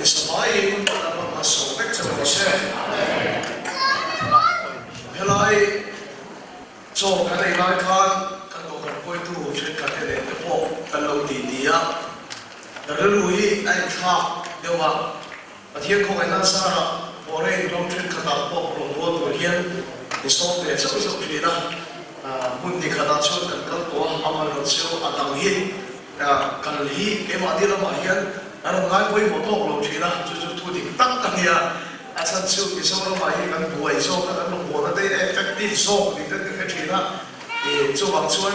Isamain dapat masuk ke Indonesia. Helai, so kan ilai kan dokan koi tu cerita kene tepo kalau di dia, terlalu ai kah dewa, akhir kau enak sara, orang yang cerita kata po pelongo tu hian, disok dia sebab cerita, pun di kata cerita kan kau amal rasiu adang hin, kan hi kemadi lama hian. Ano ngai koi motor lo china chu tu ding tak kan ya asan chu ki so lo mai kan buai so kan lo mo na dei effective so ni kan ka china e chu wang chuan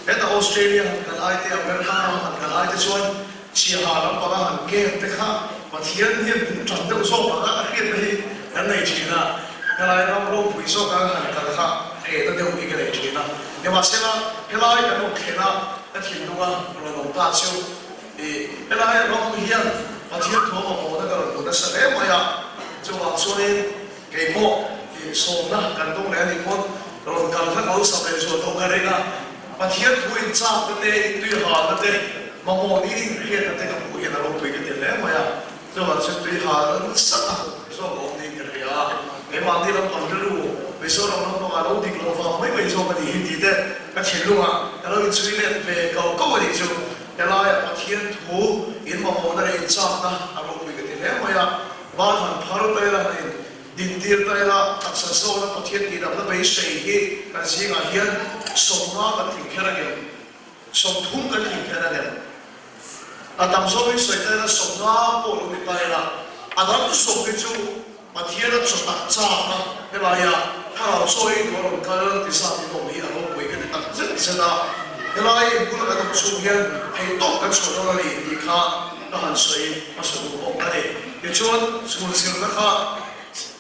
eta Australia kan ai te America kan ai te chuan chi ha lam pa han ke te kha pathian hi chan de so pa ka hian nei kan nei china kan ai ram lo pui so kan han kan kha e ta de ui ka nei china ne ma sela helai kan o khena ta thin nuwa lo no ta chu Elai rong hian pathian thua mo na ka ro na sa e maya chuwa chuin ke mo so na kan dong le ni kon ron kal kha ko sa ke so to ka re na pathian thuin cha ta te tu ha na te ma mo ni ring hian ta te ka pu hian ro pu ke te le maya chuwa chu tu ha na sa ta so mo ni ke ya e ma ni ram pang lu we so ro no ka ro dik lo fa mai mai so ka di hi te ka chen lu ma ka ro chui le ve ka ko ni chu Elai pathian thu in ma mo na in chak na aro pi ke le maya ba than phar ta la in din tir ta la aksa so na pathian ti da ba sei hi kan si ga hian som na ka thing khera ge som thum ka thing khera ge atam so bi sei ta la som na po lu ta la adam so ke chu pathian chu ta cha na elai ya ha so i ko ka ti sa ti no mi aro pi ke ta se na Elai pun ada kesulitan, hidup kan sudah lari di kah tahan saya masuk buku ada. Kecuali sekolah sekolah kah,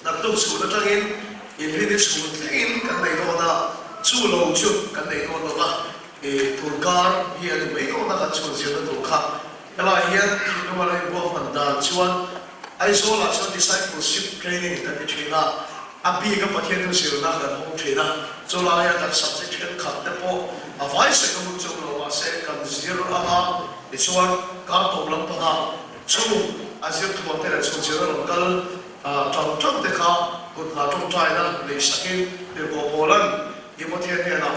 nak tu sekolah lagi, ini sekolah lain kan dari mana, sekolah ujuk kan dari mana lah. Turkar, ia tu mereka nak sekolah sekolah Turkar. Elai ia itu malah buat pandang. Cuman, aisyah lah discipleship training kan di China. Abi ka pathian tu siu na kan hong thina chola ya kan subject kan khat te po avai se ka mu chu lo wa se kan zero aha ichuan ka to lam pa chu azir tu te la chu zero lo kal tong tong te kha kun ha tong tai na le sakin de ko polan ye mo thian ne na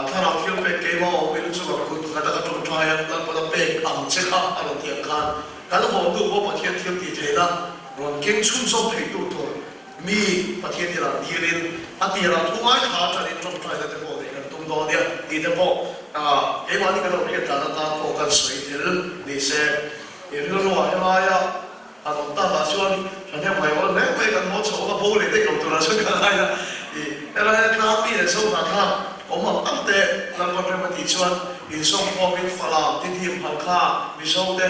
thara thil pe ke mo we lu chu ka kun ka ta ka tong tai ya la pa pe am che kha alo tiang khan ka lo ho tu bo pathian thil ti thena ron king chun so thei tu to mi pathian ni la dirin atira thungai kha ta ni tong tai da te bo de kan tung do dia ti te bo e ma ni ka lo phe ta ta ko kan sui til ni se e lo lo ha ya lo ta la chuan chan ya mai wa ne pe kan mo cho ka bo le de ko to la chu ka lai la e la ka pi le so ka tha o ma am te la ko pre ma ti chuan in song ko bin fala ti thi phal kha mi so de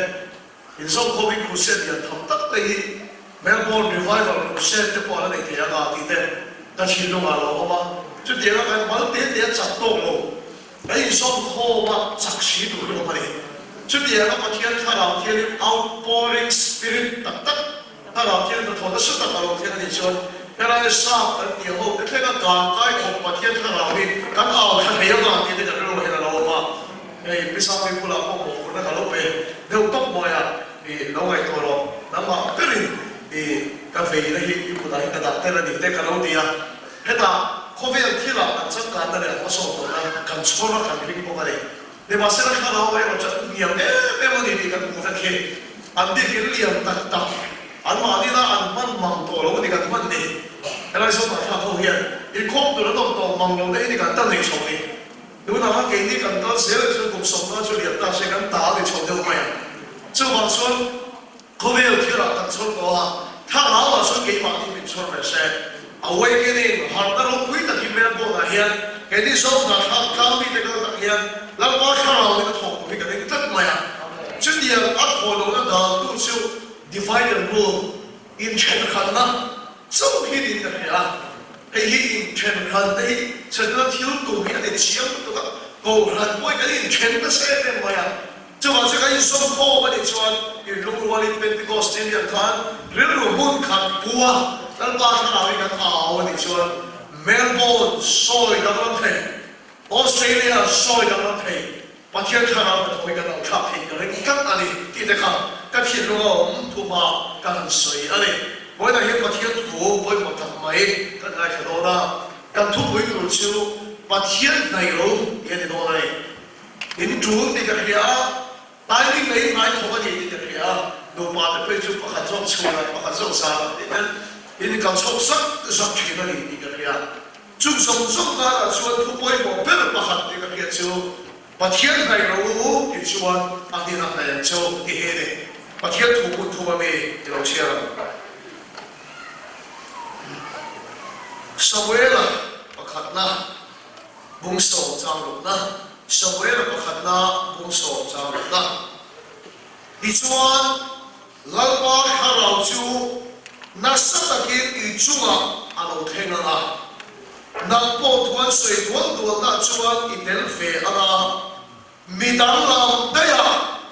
in song ko bin khu se dia tham tak te Melbourne Revival set te po la nei te ga ti te ta chi lu ma lo ma chu te la kan mal te te chak to lo ai som kho ma chak shi du lo ma ni chu te la pa thian tha la thian outpouring spirit tak tak tha la thian ta tho da su ta lo thian ni chon ka la sa kan ti ho te ka ka kai kho pa thian tha la ni kan au tha he ma ti te ka lo he la lo ma ei pisa mi pula ko ko na ka lo pe de tok mo ya ni lo ngai to lo na ma ka rin cafe na hi ipu dai ka da te la ni te ka lo dia heta khovel thila an chak ka na le ko so to na kan chora kan ring ko kare de ma sera kha lo ai ro cha ni am e mo ni ka ku ta ke an de ke li am tak ta an ma ni na an man mang to lo ni ka man ni era so ma tha ho hian I khop to lo to mang lo nei ni kan ta nei so ni du na ha ke ni kan ta se le chu ku so na chu li ta se kan ta le cho de ma ya chu ma so khovel thila kan chol ko ha tha la wa so ke ma ni min chol re se awakening har ta lo pui ta ki me bo na hian ke ni so na kha ka mi te ka ta hian la ba kha ra ni thong ko ka ni tat ma ya chu dia a kho lo na da tu chu divide and rule in chen khan na so hi ni ta ya ai hi in chen khan dei chen na thil ko mi ane chiam to ka ko ran poi ka in chen ta se te ma ya chu ma se ka in so ko ba ni chuan in lu wa li Pentecost in ya khan ril ru mun khan puwa dan ba sa nawi kan aw ni chuan Melbourne soi da ron the Australia soi da ron the ปะเทียนทารามตัวกันเอาขับเองกันกันอันนี้ที่เด็กกันเขียนลงถูกมากันสวยอันนี้วันนั้นเห็นปะเทียนถูกวันมาทำไมกันไงกันโดนะกันทุกวันรู้ชิวปะเทียนในโลกยันโดนเลยเห็นจูนที่กันเฮียตายนี่ในนายทว่าที่กันเฮียดูมาเป็นเพื่อนจุดประคันช่องช่วยประคันช่องสามนี่นั่นนี่กันช่องสักสักทีนั่นนี่กันเฮียจุดส่งส่งกันชวนทุกวันมาเป็นประคันที่กันเฮียชิวปะเทียนในโลกที่ชวนอันนี้นั่นเลยชิวที่เห็นปะเทียนถูกคนถูกมาเมย์ที่เราเชื่อสมัยละประคันนะบุญส่งจางลุนะสมัยละประคันนะบุญส่งจางลุนะที่ชวนลัลบาร์ฮาราจูนัสตะกินอีจุงะอันเราเทงนะนักปอดวันสวยวันตัวนักชวนอีเดลเฟอนะมีดังลำได้ยะ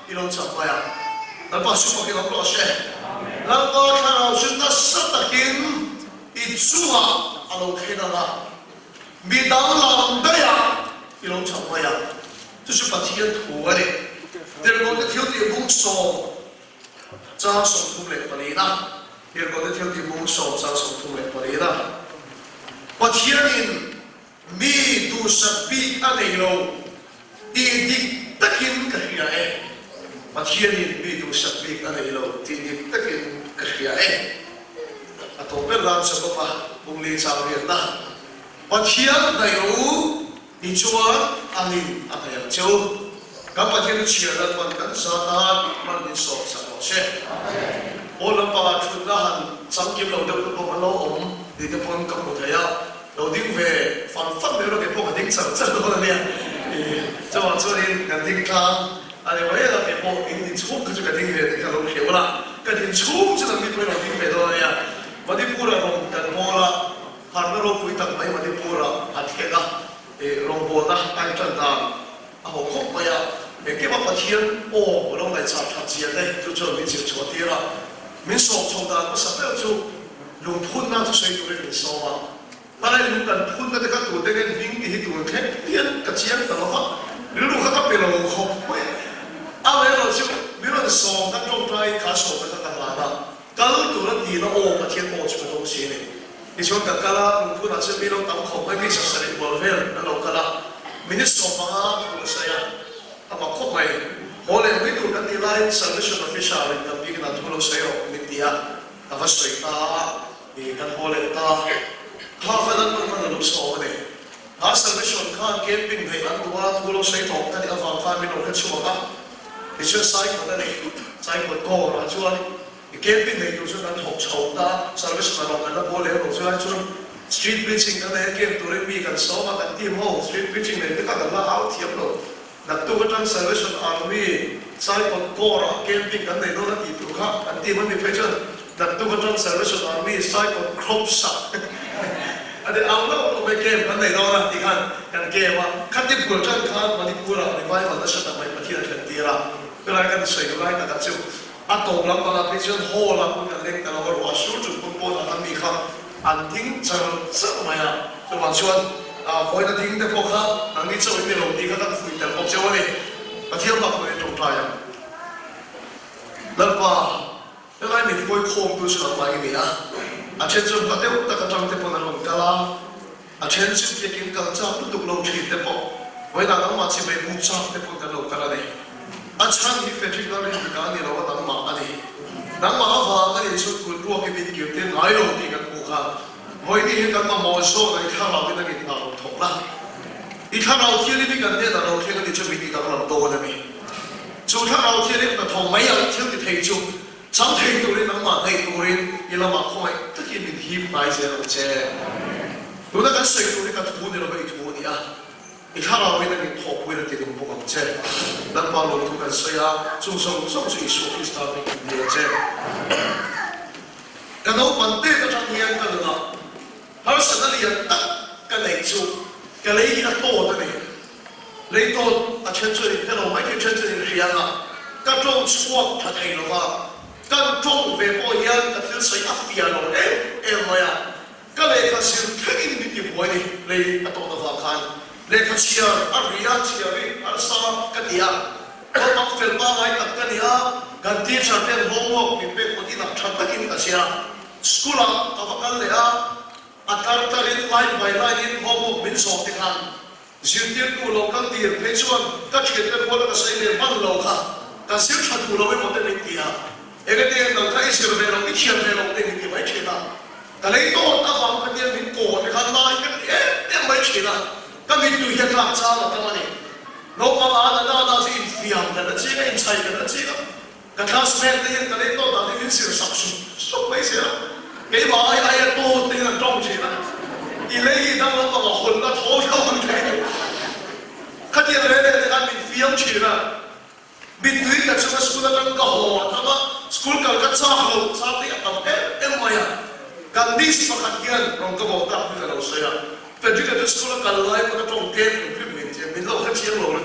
ที่เราจับไว้นับสุภกิจเราเชื่อลัลบาร์ฮาราจูนัสตะกินอีจุงะอันเราเทงนะมีดังลำได้ยะที่เราจับไว้这是把天土的，第二个的条件蒙受，张送土来不离啦。第二个的条件蒙受，张送土来不离啦。把天人米都是比安内罗，滴滴得劲个呀哎，把天人米都是比安内罗，滴滴得劲个呀哎。啊，东边蓝色个吧，蒙里上面啦，把天内罗。你说安尼阿太阳就，咁把天都切了，把根沙达慢点收上落去。我諗把春那行三劍路都不問老紅，你都幫咁冇睇啊？路點về反分你都給幫人頂上真多呢？就話做你人頂康，啊你為了給幫人衝佢就給頂về你看路條啦，跟人衝就能給幫人頂về多呀，我啲पूरा紅跟波啦，行得路背得咪我啲पूरा啊鐵啦。lồng bò ta anh chân ta họ khóc bây giờ để cái bắp thiên ô lồng này chặt chặt gì đây cho mình chịu cho tiền là mình sổ trong ta có sắp tới cho lồng phun na cho xây tụi mình sổ mà lại lồng cần phun na để các tụi đây vinh thì tụi hết tiền cái tiền tao nó nếu lúc các bên lồng khóc vậy à vậy là chứ nếu là sổ các trong trái cá sổ các làm đó cái tụi nó đi nó ô mà thiên ô cho cái东西nàyที่ชวนกับกาลาผู้นั้นจะมีเราตั้งเขาไม่มีสักสิ่งบริเวณนั่นเรากาลามินิสโซมาผู้เสียทำมาครบไหมโอเลนวิดูกันดีไลน์ซัลวิชันออฟฟิเชียลกับพี่กันทุกเราเสียมิเดียกับวัสดุตาอีกันโอเลนตาถ้าฟังนั้นมันเราโซ่เนี่ยถ้าซัลวิชันข้างเก็บปิ้งให้อันตัวทุกเราเสียตกกันที่อัลฟาข้างมีเราแค่ชัวร์กันที่ช่วยใส่คนนั้นเองใส่คนโก้เราชวนเก็บปิ้งในตัวช่วยกันถกโฉมตาซัลวิชันเรากันแล้วโอเลนเราช่วยชวนสตรีทพิชชิ่งกันเลยเก็บตัวเรื่องมีกันซ้อมกันทีมห้องสตรีทพิชชิ่งเนี่ยที่กันละเอาเทียบเรานักตัวกันซัลวิชันอาร์มีใส่คนโก้เราเก็บปิ้งกันในโน่นที่ตัวข้ากันทีมมันมีเพชรนักตัวกันซัลวิชันอาร์มีใส่คนครบสับอันนี้เอาแล้วเราไปเก็บกันในโน่นที่กันเก็บว่าขั้นที่ผู้จัดการมันที่ผู้เราในวัยมันจะทำให้ประเทศเราดีละเวลากันใส่กันไล่แต่กันจิ้วอันตรงลำบากพิจารณาโหลำกันเล็กแต่เราก็ว่าสู้จุดปุ่นๆทำมีครับอันทิ้งจะสักไหมอ่ะจะว่าชวนคอยจะทิ้งแต่พวกเขาอันนี้จะไม่ลงดีก็ต้องฝืนแต่พวกเจ้าเนี่ยประเทศเราเป็นตรงกลางแล้วป่ะแล้วไอ้นี่คอยโค้งตัวสุดท้ายนี่อ่ะอาเช่นจนประเทศตะกันจังเตปนันลงกะลาอาเช่นสิ่งที่กินกันจ้าตุกลงชีเตปไว้ด้านมาชิมไปบุกจ้าเตปกันลงกะลาเนี่ยอาจารย์ที่เฟรนด์เราเรียนการนี่เราก็ตั้งมาอันนี้นังมาฟังกันสุดคุณรู้ว่าเป็นเกี่ยวกับไอ้เราที่กันผู้ข้าวันนี้เห็นกันมาโมโซในข้าเราเป็นนักกินเราถูกละอีข้าเราเที่ยวนี่กันเนี่ยเราเที่ยวกันที่จะมีที่เราโตนะมีจุดข้าเราเที่ยวนี่แต่ทองไม่อยากเที่ยวที่ไทยจุดฉันไทยตัวนี้นังมาไทยตัวนี้ยี่เรามาคอยตะกี้มีทีมไปเสียเราเจ้ดูนักการศึกตัวนี้กันทุนเราไปทุนนี่อ่ะอีข้าเราเป็นนักกินทองเวลาที่เราพูดกันเจ้นักบอลลงทุนกันเสียจุดส่งจุดสุดที่สตาร์ทเป็นเดียวเจ้กันเอาปันเต้ก็ทำยังกันละเขาสั่งอะไรอย่างนั้นกันเลยจูกันเลยที่นั่งโต๊ะนี่เลยโต๊ะอาเช่นช่วยกันเราไม่คิดเช่นช่วยเรียนละกันจงช่วยทัดให้เราว่ากันจงเวบอยยันกันที่ใส่อัฟยาเรามากันเลยกันสิ่งที่อินดิบไว้นี่เลยอัตโตตะฟังกัน lekha chia ariya chia ri arsa katia ko mak fel ba ngai tak kania kan teacher ten homework mi pe ko ti nak thak takin ka sia school a ka bakal le a atar tarin line by line in homework min so ti khan zirtir tu local dir pe chuan ka thit pe ko ka sai le man lo kha ka sir that tu lo me mo te ni tia ege te nang ka isir ve lo ki chian ve lo te ni ti mai chena ka lei to ta bang ka dia min ko te khan lai ka e mai chena ka min tu hian la cha ma ta mani no pa la da si in fiam ka da chi ka in chai ka da chi ka classmate te ka lei to da ni min sir sak su so mai se ke ba ai to te na tong chi na i lei dang lo ka hon na tho tho te ka dia le le ka min fiam chi na bin tui ka chunga school ka ka ho ama school ka ka cha ho cha te ka em maya kan dis pa khat hian rong ka bo ta pi lo so ya fa ji ka school ka lai ka tong ke pri min je min lo ka chi lo lo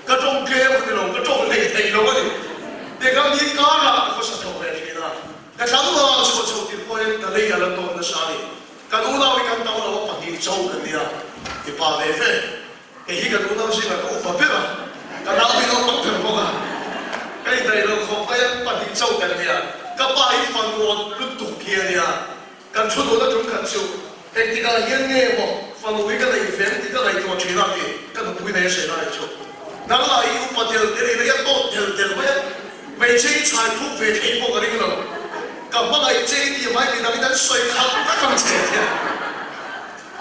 ka tong ke ka lo ka tong le thai lo ni te ka mi ka la ko sa tho ve ni na ka thang lo so so ti po ka le ya la to na sa ni ka nu na wi kan ta lo pa ni chau ka ni ya ti pa ve fe ke hi ka nu na si ka ko pa pe ra ka na wi lo pa pe mo ka cái này là không phải bắt đi châu cái này à, các bạn ấy phần nguồn lúc tục kia này à, cần chút đồ đó chúng cần chịu, cái tí cái hiện nghe mà phần nguồn cái này phèn tí cái này tôi chỉ làm gì, cái đồ này sẽ làm chịu, nãy là yêu bắt điều cái này là tốt điều vậy, về chế tài thu về thế bộ cái này rồi, các bạn ấy chế thì mấy cái này đang xoay khắp các con trẻ thì,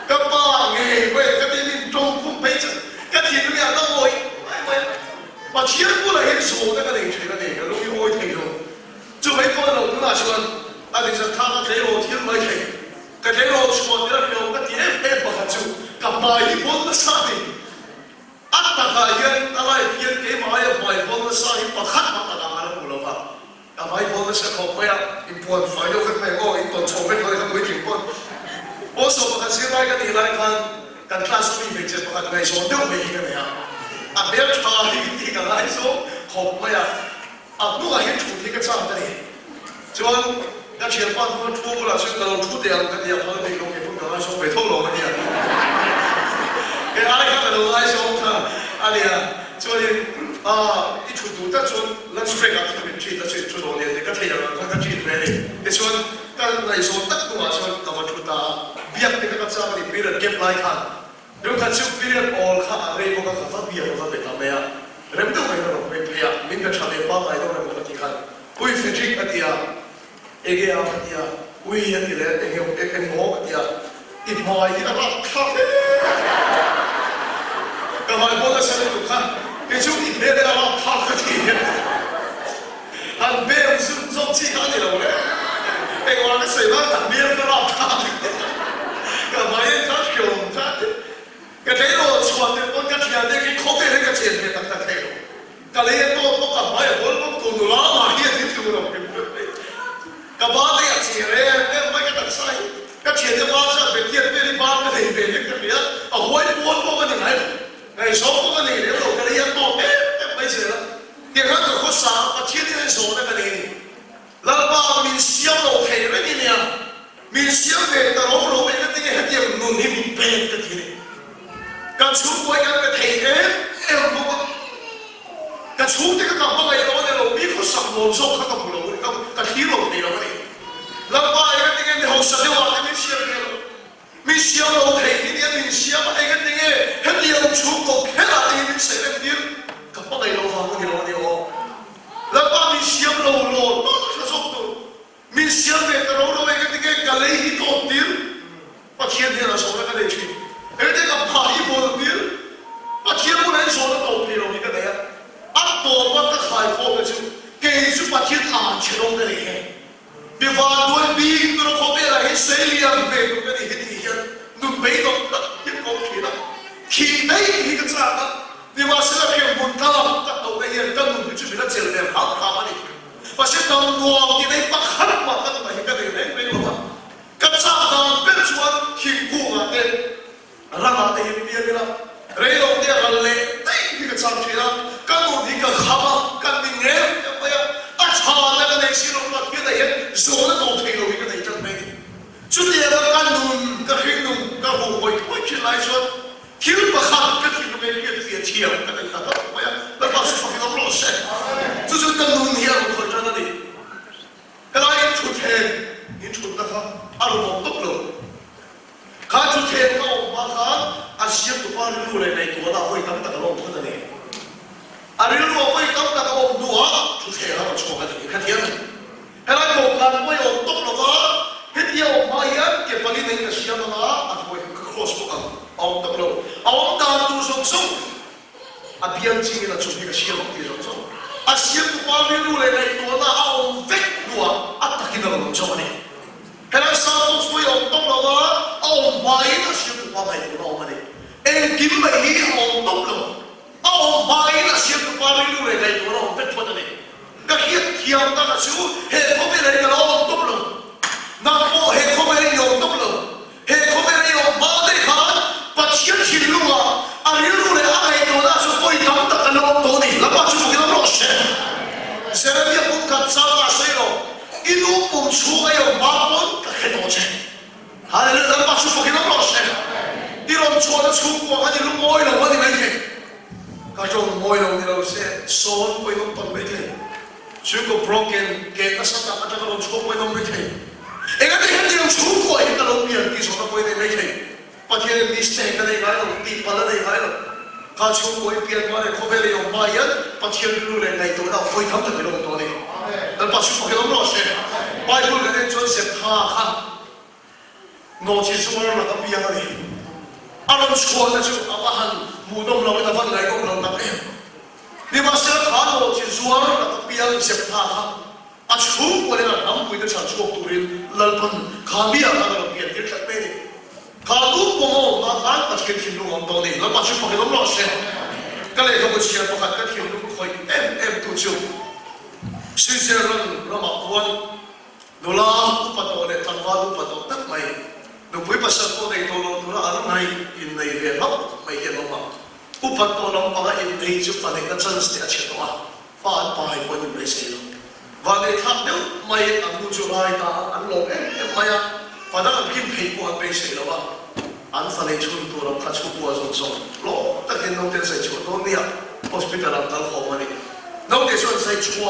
các bạn nghe về cái này mình trong cũng bây giờ, cái gì nó là đâu rồi, mà chiến của lại hiện số cái này chuyện này cái lúc yêu ôi thầy rồi, chứ mấy con đầu cũng là chuyện, anh thì thằng cái thế rồi thiên mấy thầy, cái thế rồi chuyện đó kiểu cái tiếng em bảo chú, cả bài bốn nó sao thì, ắt ta cái yên, ta lại yên cái bài bốn nó sao thì bảo khát mà ta làm ăn được đâu vào, cả bài bốn nó sẽ không phải in buồn phải đâu cái này ô in tuần sau cái này không đối chỉnh buồn, bố số cái gì lại cái này lại cái class mình bị chết cái này số đâu mấy cái này à. à bé trai thì cái lái số học mà à lúc ấy chủ thì cái sao cái này cho nên cái chuyện quan nó thu của là chuyện là thu tiền cái gì họ thì không cái lái số phải thâu lỗ cái gì cái ai cái là lái số thà anh à cho nên à cái chủ tụ ta cho lunch break à thì mình chỉ là chuyện chủ đồ này cái thầy là cái chuyện về này cái cho nên cái lái số tất cả cho nên cái chủ ta biết cái sao thì biết là kẹp lại khăn nếu các chú biết all khá đây có các phát biểu các việc làm mẹ, rem đâu phải là một việc phải mình phải trả lời bao ngày đâu là một cái khăn, ui phải chích cái tia, ege áo cái tia, ui hiện thì là em ngó cái tia, ít mỏi thì là bác khát, cái mai bố nó sẽ được khăn, cái chú ít bé là bác khát cái tia, anh bé ông xin giúp chi khăn gì đâu đấy, cái gọi cái sợi bác thằng bé nó bác khát, cái mai khát kiểu khát cái thế rồi chọn được con cái chuyện đấy cái khó cái cái chuyện này tất thế rồi cái này tôi cả mấy bốn lúc tôi đủ lắm mà hiện thì tôi rồi cái ba cái chuyện này cái mấy cái đặc sai cái chuyện này ba sao về tiền về đi ba cái này về cái gì á ở ngoài bốn có cái này ngày số có cái này rồi cái này tôi mấy chuyện đó tiền khác tôi có sao cái chuyện này số cái này là ba mình siêu đầu thầy đấy như này mình siêu về tao rồi cái này tiền nôn thì mình bền cái gì này cái chú quay cái thầy em cũng cái chú thì cái cặp này nó là bị có sập lỗ sâu khắc phục lỗ cái khí lỗ này nó vậy làm ba cái tiếng này học sinh đều học cái mình siêu lỗ thầy cái mình siêu cái tiếng này hết điều chú cũng hết là đi mình sẽ làm tiếng cặp này nó vào cái lỗ này ô làm ba mình siêu lỗ nó sẽ sốc tụ mình siêu về cái lỗ cái tiếng cái lấy hít tốt tiếng và thiên thiên là số cái này chuyện cái đấy là phải một điều, mà thiên muốn nói số nó đầu tiên là cái này, áp tổ bắt cái khai phô cái chứ, cái chú bắt thiên thản chỉ đâu cái này, vì vào đuôi bi nó không biết là hết xây liền về cái này hết thì hiện, nó mấy đồng đất hết có khi đấy thì cái sao đó, vì mà sẽ là cái buồn thao các đầu này hiện các mình chỉ biết là chịu đựng học khá này, và sẽ đồng nguồn thì đấy bắt hẳn mà các này cái này đấy mấy đồng, các sao đó biết chuan hình cụ mà tên rama te pia bila relo te galle tai ki ka chang chira ka no di ka khama ka ni nge ka ya a cha na ka nei siro ma ki da ye zo na to thei lo ka dei tak me chu te ra ka nun ka hin nun ka ho hoi hoi chi lai so thiếu mà khác cái thiếu cái việc thiếu cái này là đó mà là bao nhiêu phải làm rõ ràng cho chúng ta luôn hiểu một cái đó đi cái này chủ thể những chủ ta khác alo một tốc độ khác chủ thể có mà khác Asia tụ ba lưu này tụ nào会当大龙不的呢lưu会当大龙多主thể它错个你看天cái này một lần mới ổn tốc độ đó hết nhiều mai á cái phần này cái xe đó anh quay cái cross của ông tốc độ ông ta tu song song biên chính là chụp cái xe một tí song song xe tụ ba lưu này tụ nào ông vét đùa ta kia nó làm cho này cái này sao ông suy ông tốc độ đó ông mai là xe tụ ba này tụ nào mà này em kiếm mấy ông tốc độ ông mai là xe tụ ba lưu này tụ nào vét thôi này cái hiện thiam ta là chú hệ không biết lấy cái đó tốc độ nam bộ hệ không biết lấy tốc độ hệ không biết lấy ba đây khác bắt chiếc thuyền luôn à lưu này ai đó là chú coi đắm ta cái đó đó này là bắt chú cái đó nó sẽ là việc cũng cần sao là xây rồi ít lúc cũng chú ấy ở ba bốn cái đó chứ hay là bắt chú cái đó nó sẽ đi làm cho nó chú qua cái lúc môi rồi cái này cái trong môi rồi thì nó sẽ xôn với nó toàn mấy thế chú có broken cái cái sao ta cái lòng chú quay nó mấy thế em cái này cái lòng chú quay cái lòng biển thì sao ta quay mấy thế bắt cái mistake cái này cái lòng tị bắt cái này cái lòng cái chú quay biển mà này không phải là ông mai á bắt cái lưu này này tôi nào quay thắm được cái lòng đó này nên bắt chú cái lòng đó sẽ Bible cái này cho sẽ tha ha nó chỉ số là cái biển này anh làm chúa là chú anh han mù đông lâu cái phần này cũng lòng tập em đi mà sẽ thả nó chỉ số là cái biển sẽ tha ha à chú của này là nắm quỳ cái sản xuất tụi mình lần phần khám bia cái lòng biển cái chất này khá lúc của nó khá bắt cái thiên luôn đó này nó bắt chú cái lòng đó sẽ cái này không có chuyện bắt cái thiên luôn khỏi em tụi chú suy sẽ nó mặc quần nó là bắt đầu để thằng vào bắt đầu tất mày nó với bắt đầu có này nó là anh này in này về lắm mày hiểu không ạ bắt đầu nó bằng in này chụp phần này nó chân sẽ chết đó phá bài quân mày sẽ và để thắp nếu mày ăn mua cho ai ta ăn lẩu em mày à và đó là kim phê của anh mày sẽ đó anh phần này chun tôi làm khát chụp qua rồi rồi lỗ tất nhiên nó tên sẽ chụp nó nia hospital làm tao khó mà đi nó để chun sẽ chụp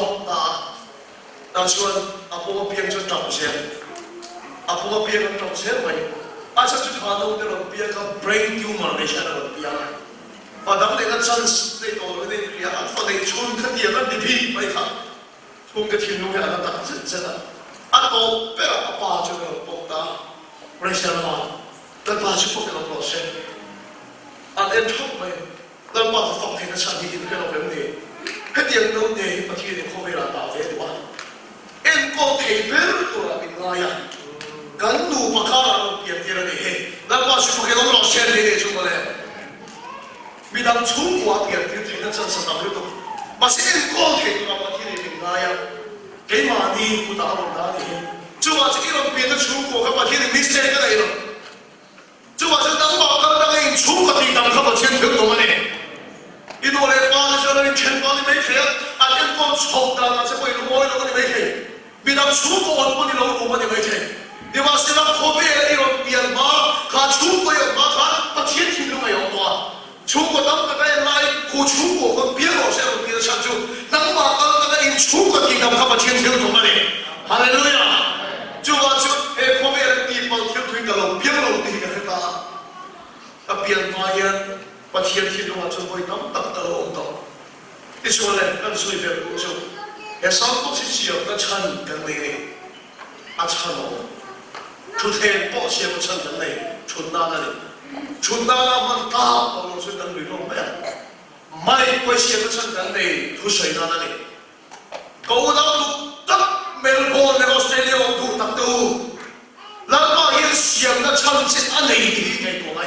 ta chun apo piang chun trọng xe apo piang trọng xe mày anh sẽ chụp hàng đâu để làm piang cái brain tumor này sẽ làm piang và đó là cái chân để tôi để kia anh phần này chun cái gì nó đi phi mày khác chung cái thiên luôn là nó đặt rất rất là anh tôi bé là ba cho nó bốc ta rồi sao mà tôi ba chục cái nó lột xe anh em thóc mày tôi ba cái phòng thì nó sang đi cái nó về này hết tiền đâu để mà thiên thì không phải là bảo vệ được anh em có thể bé tôi là mình ngay à gần đủ mà khá là tiền tiền là để tôi ba chục cái nó lột xe để chúng nó này vì đang chung quá tiền thì nó chân sắp được đâu mà sẽ em có thể tôi làm thiên thì mình ngay à cái mà đi cũng đã làm đã đi chú bảo cái lòng biển nó chú của các bạn thiên thì mistake cái này rồi chú bảo cho đăng bảo các bạn đang chú của thì đăng các bạn thiên thượng của mình đi đồ này qua cho nên trên đó thì mấy thế anh em con chọc ta là sẽ quay nó môi nó có mấy thế vì đang chú của anh có đi lâu của mình mấy thế đi mà sẽ đang khó về là đi lòng biển mà cả chú của anh mà cả bạn thiên thì nó mày ông đó chú của đăng cái này của chú của con biển nó sẽ lòng biển sang chú đăng bảo các bạn chú của thì đăng các bạn thiên thượng của mình Hallelujah chú bảo chú hệ khó về là đi bằng thiên thượng cả lòng biển lòng thì cái ta cái biển mà yên và thiên thiên nó cho tôi nắm tập tờ ông đó cái số này cần suy về của chú cái sao có sự chiều nó chân cái này này à chân nó chú thêm bỏ xe của chân cái này chun na là mình ta bao nhiêu chuyện cần bị rong bè mai quay xe của chân cái này chú sấy na này câu nào tụ tập Melbourneในออสเตรเลียถูกตักตูแล้วก็เห็นเสียงนั้นชั้นเช่นอันไหนที่ไงตัวไหน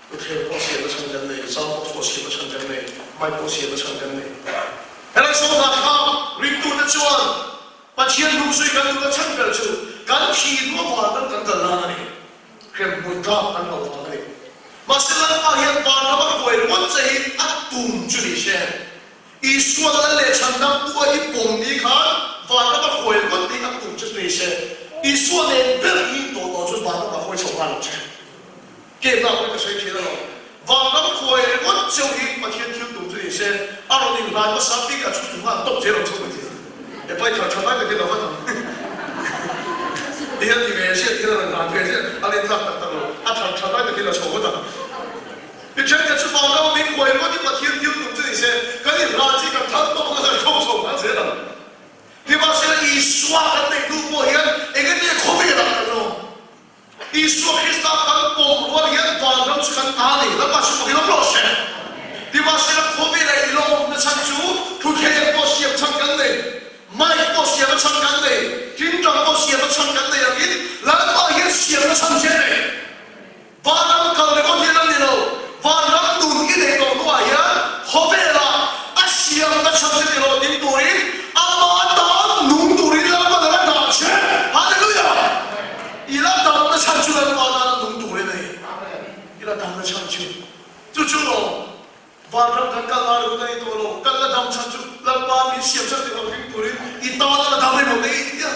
โอเคพอเสียงก็ชั้นกันเลยซ้อมพอเสียงก็ชั้นกันเลยไม่พอเสียงก็ชั้นกันเลยแล้วสมบัติเขาริมตัวนั้นชวนปัจเจียนรู้สึกกันตัวชั้นกันชูการขี่ตัวผ่านกันกันล้านนี่เข็มบุญท่ากันเราผ่านนี่มาเสร็จแล้วอาเฮียนผ่านแล้วก็คุยวันใจอัดตุ่มจุดเช่นอีส่วนนั้นเลยฉันนับตัวอีปุ่มนี้ครับวันนั้นก็คุยวันที่อันตุ่มจะไม่ใช่อีส่วนนี้เป็นอีตัวจนวันนั้นก็คุยชาวบ้านใช่ game nào cũng có suy nghĩ đó và nó khôi có chiều ý mà thiên thiếu đúng rồi sẽ anh nói đi lại có sao biết cả chút chúng ta tốt chế độ trong mình thì để bây giờ cho cái đó vẫn đi thì về sẽ đi là làm về sẽ anh em làm tất rồi anh thằng cái là số đó vì thế cái chút vào đó mình khôi có đi mà thiên thiếu đúng rồi sẽ cái gì là chỉ cần thằng tốt nó sẽ không sống nó sẽ là thì mà sẽ ý xóa cái này đủ bao nhiêu cái này không phải là đâu Isu Krista kan pom luar yang tuan dalam sukan tani, lepas itu kita proses. Di masa yang COVID ini long nasanju, tujuan bos siap cangkan deh, mai bos siap cangkan deh, kinjang bos siap cangkan deh yakin, lalu akhir siap cangkan deh. Barang kalau lekor dia nanti lo, barang dulu ini kalau tu ayah, COVID lah, asyik cangkan deh lo timturin, amatan nungturin lalu pada dah cer, haleluya. Ila damna chanchulan wala nungtore nei ila damna chanchu chuchulo varam kankala ru nei tolo kalla dam chanchu lalpa mi siam sa de ring tore itala damai mo nei india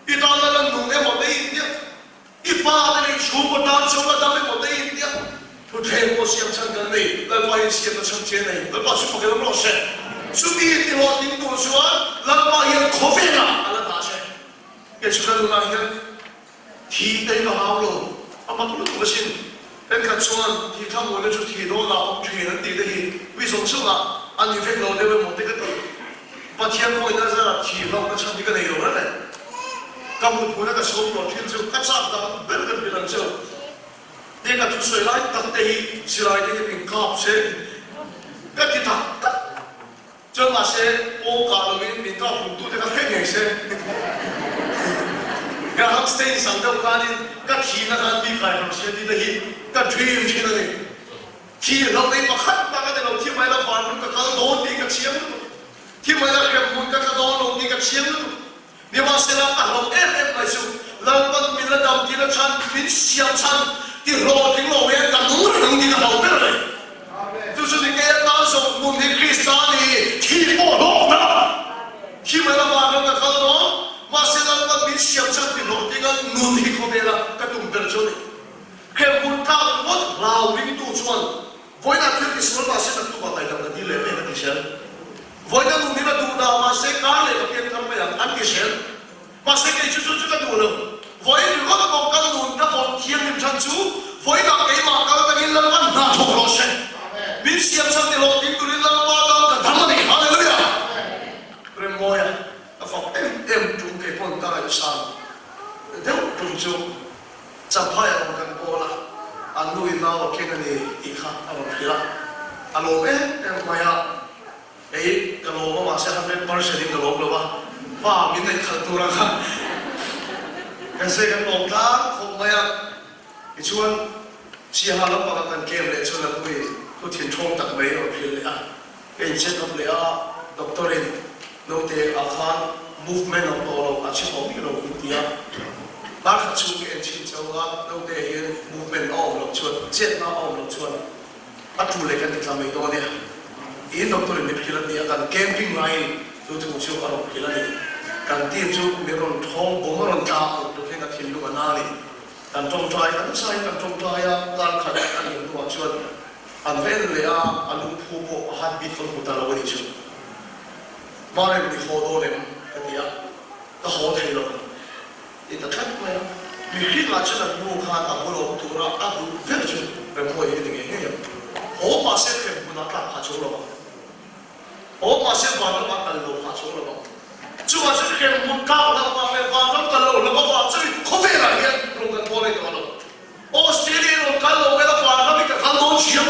itala la nunge mo nei india ipa de shupa dan chola damai mo nei india to the mo siam chan gan nei lalpa siam chan che nei lalpa su ko lo se su bi ti lo tin tu suwa lalpa ye khofena ala ta se ke chulan na hian thì đây là áo lồ, mà cũng lúc đó xin, bên cạnh xuân thì tham hội lên chút thì đó là ông thuyền nó đi đây, vì sống sót là anh như thế nào để mà một cái tự, và thiên hội nó ra thì lâu nó chẳng cái này rồi đấy, cầm một cuốn cái số rồi thiên số cắt sát đó, bên cạnh cái lần sau, đây là chút sợi lại tận đây, sợi lại đây mình cọp sẽ, cái gì thật, cho mà sẽ ô cả rồi mình cọp cũng tu cái hết ngày sẽ. Cái học sinh sang đâu cả đi, cái thi nó đang bị cái học sinh đi đây, cái dream thi này, thi lâu đây mà khát mà cái lâu thi mai là hoàn cái cái đón đi cái chiếm nữa, thi mai là cái muốn cái đón đi cái chiếm nữa, nếu mà sẽ là cái lâu em này chứ, lâu vẫn mình là đam thì là chăn, mình xiêm chăn, thì lo em cả nung rừng đi cái lâu bên này,就是你给当时我们的 Kristani 踢爆了的，踢mai là hoàn cái cái đó. Masalah apa siap cantik loh, tinggal nunih kobela ketum berjoni. Kemudian buat lawing tujuan, boleh nanti di seluruh masih nanti batai dalam di lepe nanti sel. Boleh nanti nila tuda masih kale tapi yang terme yang anti sel, masih kecucu juga dulu. Boleh juga bukan nunda volunteer di jancu, boleh tak kayak makal tapi lawan nato proses. Bin siap cantik loh, tinggal lawan dan damai, haleluya. Remoya. Phật em chúng cái phong ta là sao? Nếu chúng chúng chấp phải ông cần bỏ là anh nuôi nào cái này ít khác ông phải là anh nói em mày à ấy cái lỗ mà sẽ làm nên bao nhiêu cái lỗ rồi và mình này khẩn tu ra cái gì cái lỗ ta không mày à cái chuyện chỉ hà lắm mà cái game này cho là tôi thiên thông đặc biệt ở phía này cái chuyện đặc biệt doctorin nô tê akhan movement of all of achieve of you India bác phát chung cái chuyện châu Á nô tê hiện movement all of chuột chết nó all of chuột bắt tu lấy cái này làm mấy đó nè ý doctor này khi là nè cần camping line tôi cũng chưa có khi là nè cần tiêm chú miếng rồng thong bông rồng cao được cái cái thiên luôn anh này cần trồng trái cần sai cần trồng trái cần khát cần những đồ chuột anh vềเลยanh luôn phụ bộ hạt bít con hụt tao đi chuột mà này bị khó đôi lên cái gì á, nó khó thay rồi, thì tất cả mọi người khi là chuyện là mua hàng à mua đồ tu ra à tu phết chứ, về mua cái gì cái gì, họ mà sẽ thêm mua nó cả chỗ rồi, họ mà sẽ vào nó cả lô cả chỗ rồi, chứ mà sẽ thêm mua cao nó vào nó cả lô nó vào chứ không phải là cái lô cái mua này đó, Australia lô cả lô cái nó vào nó bị cái hàng đốn chiếm,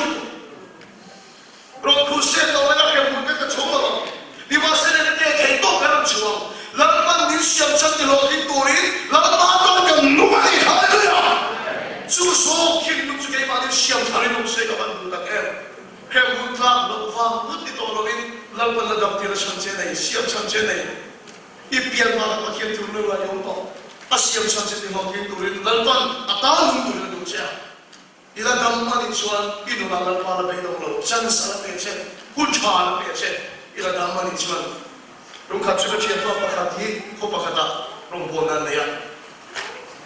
rồi cứ xem nó cái thêm mua cái chỗ rồi. Di masa ini dia kehidupan dalam juang, lalu manusia cantik lagi turun, lalu matang ke numai, haleluya. Justru kita juga manusia cari manusia kapan budak kemudian lalu faham ditolongin, lalu peladap tidak cantik, siap cantik, impian malam makin turun lagi untuk, siap cantik lagi turun, lalu atau turun manusia. Ila damai juang, itu lalu malam itu lalu, jangan salah percaya, kuncara percaya. Ila damai ni cuman, rungkat juga siapa pakai hati, kau pakai tak, rungkonan dia.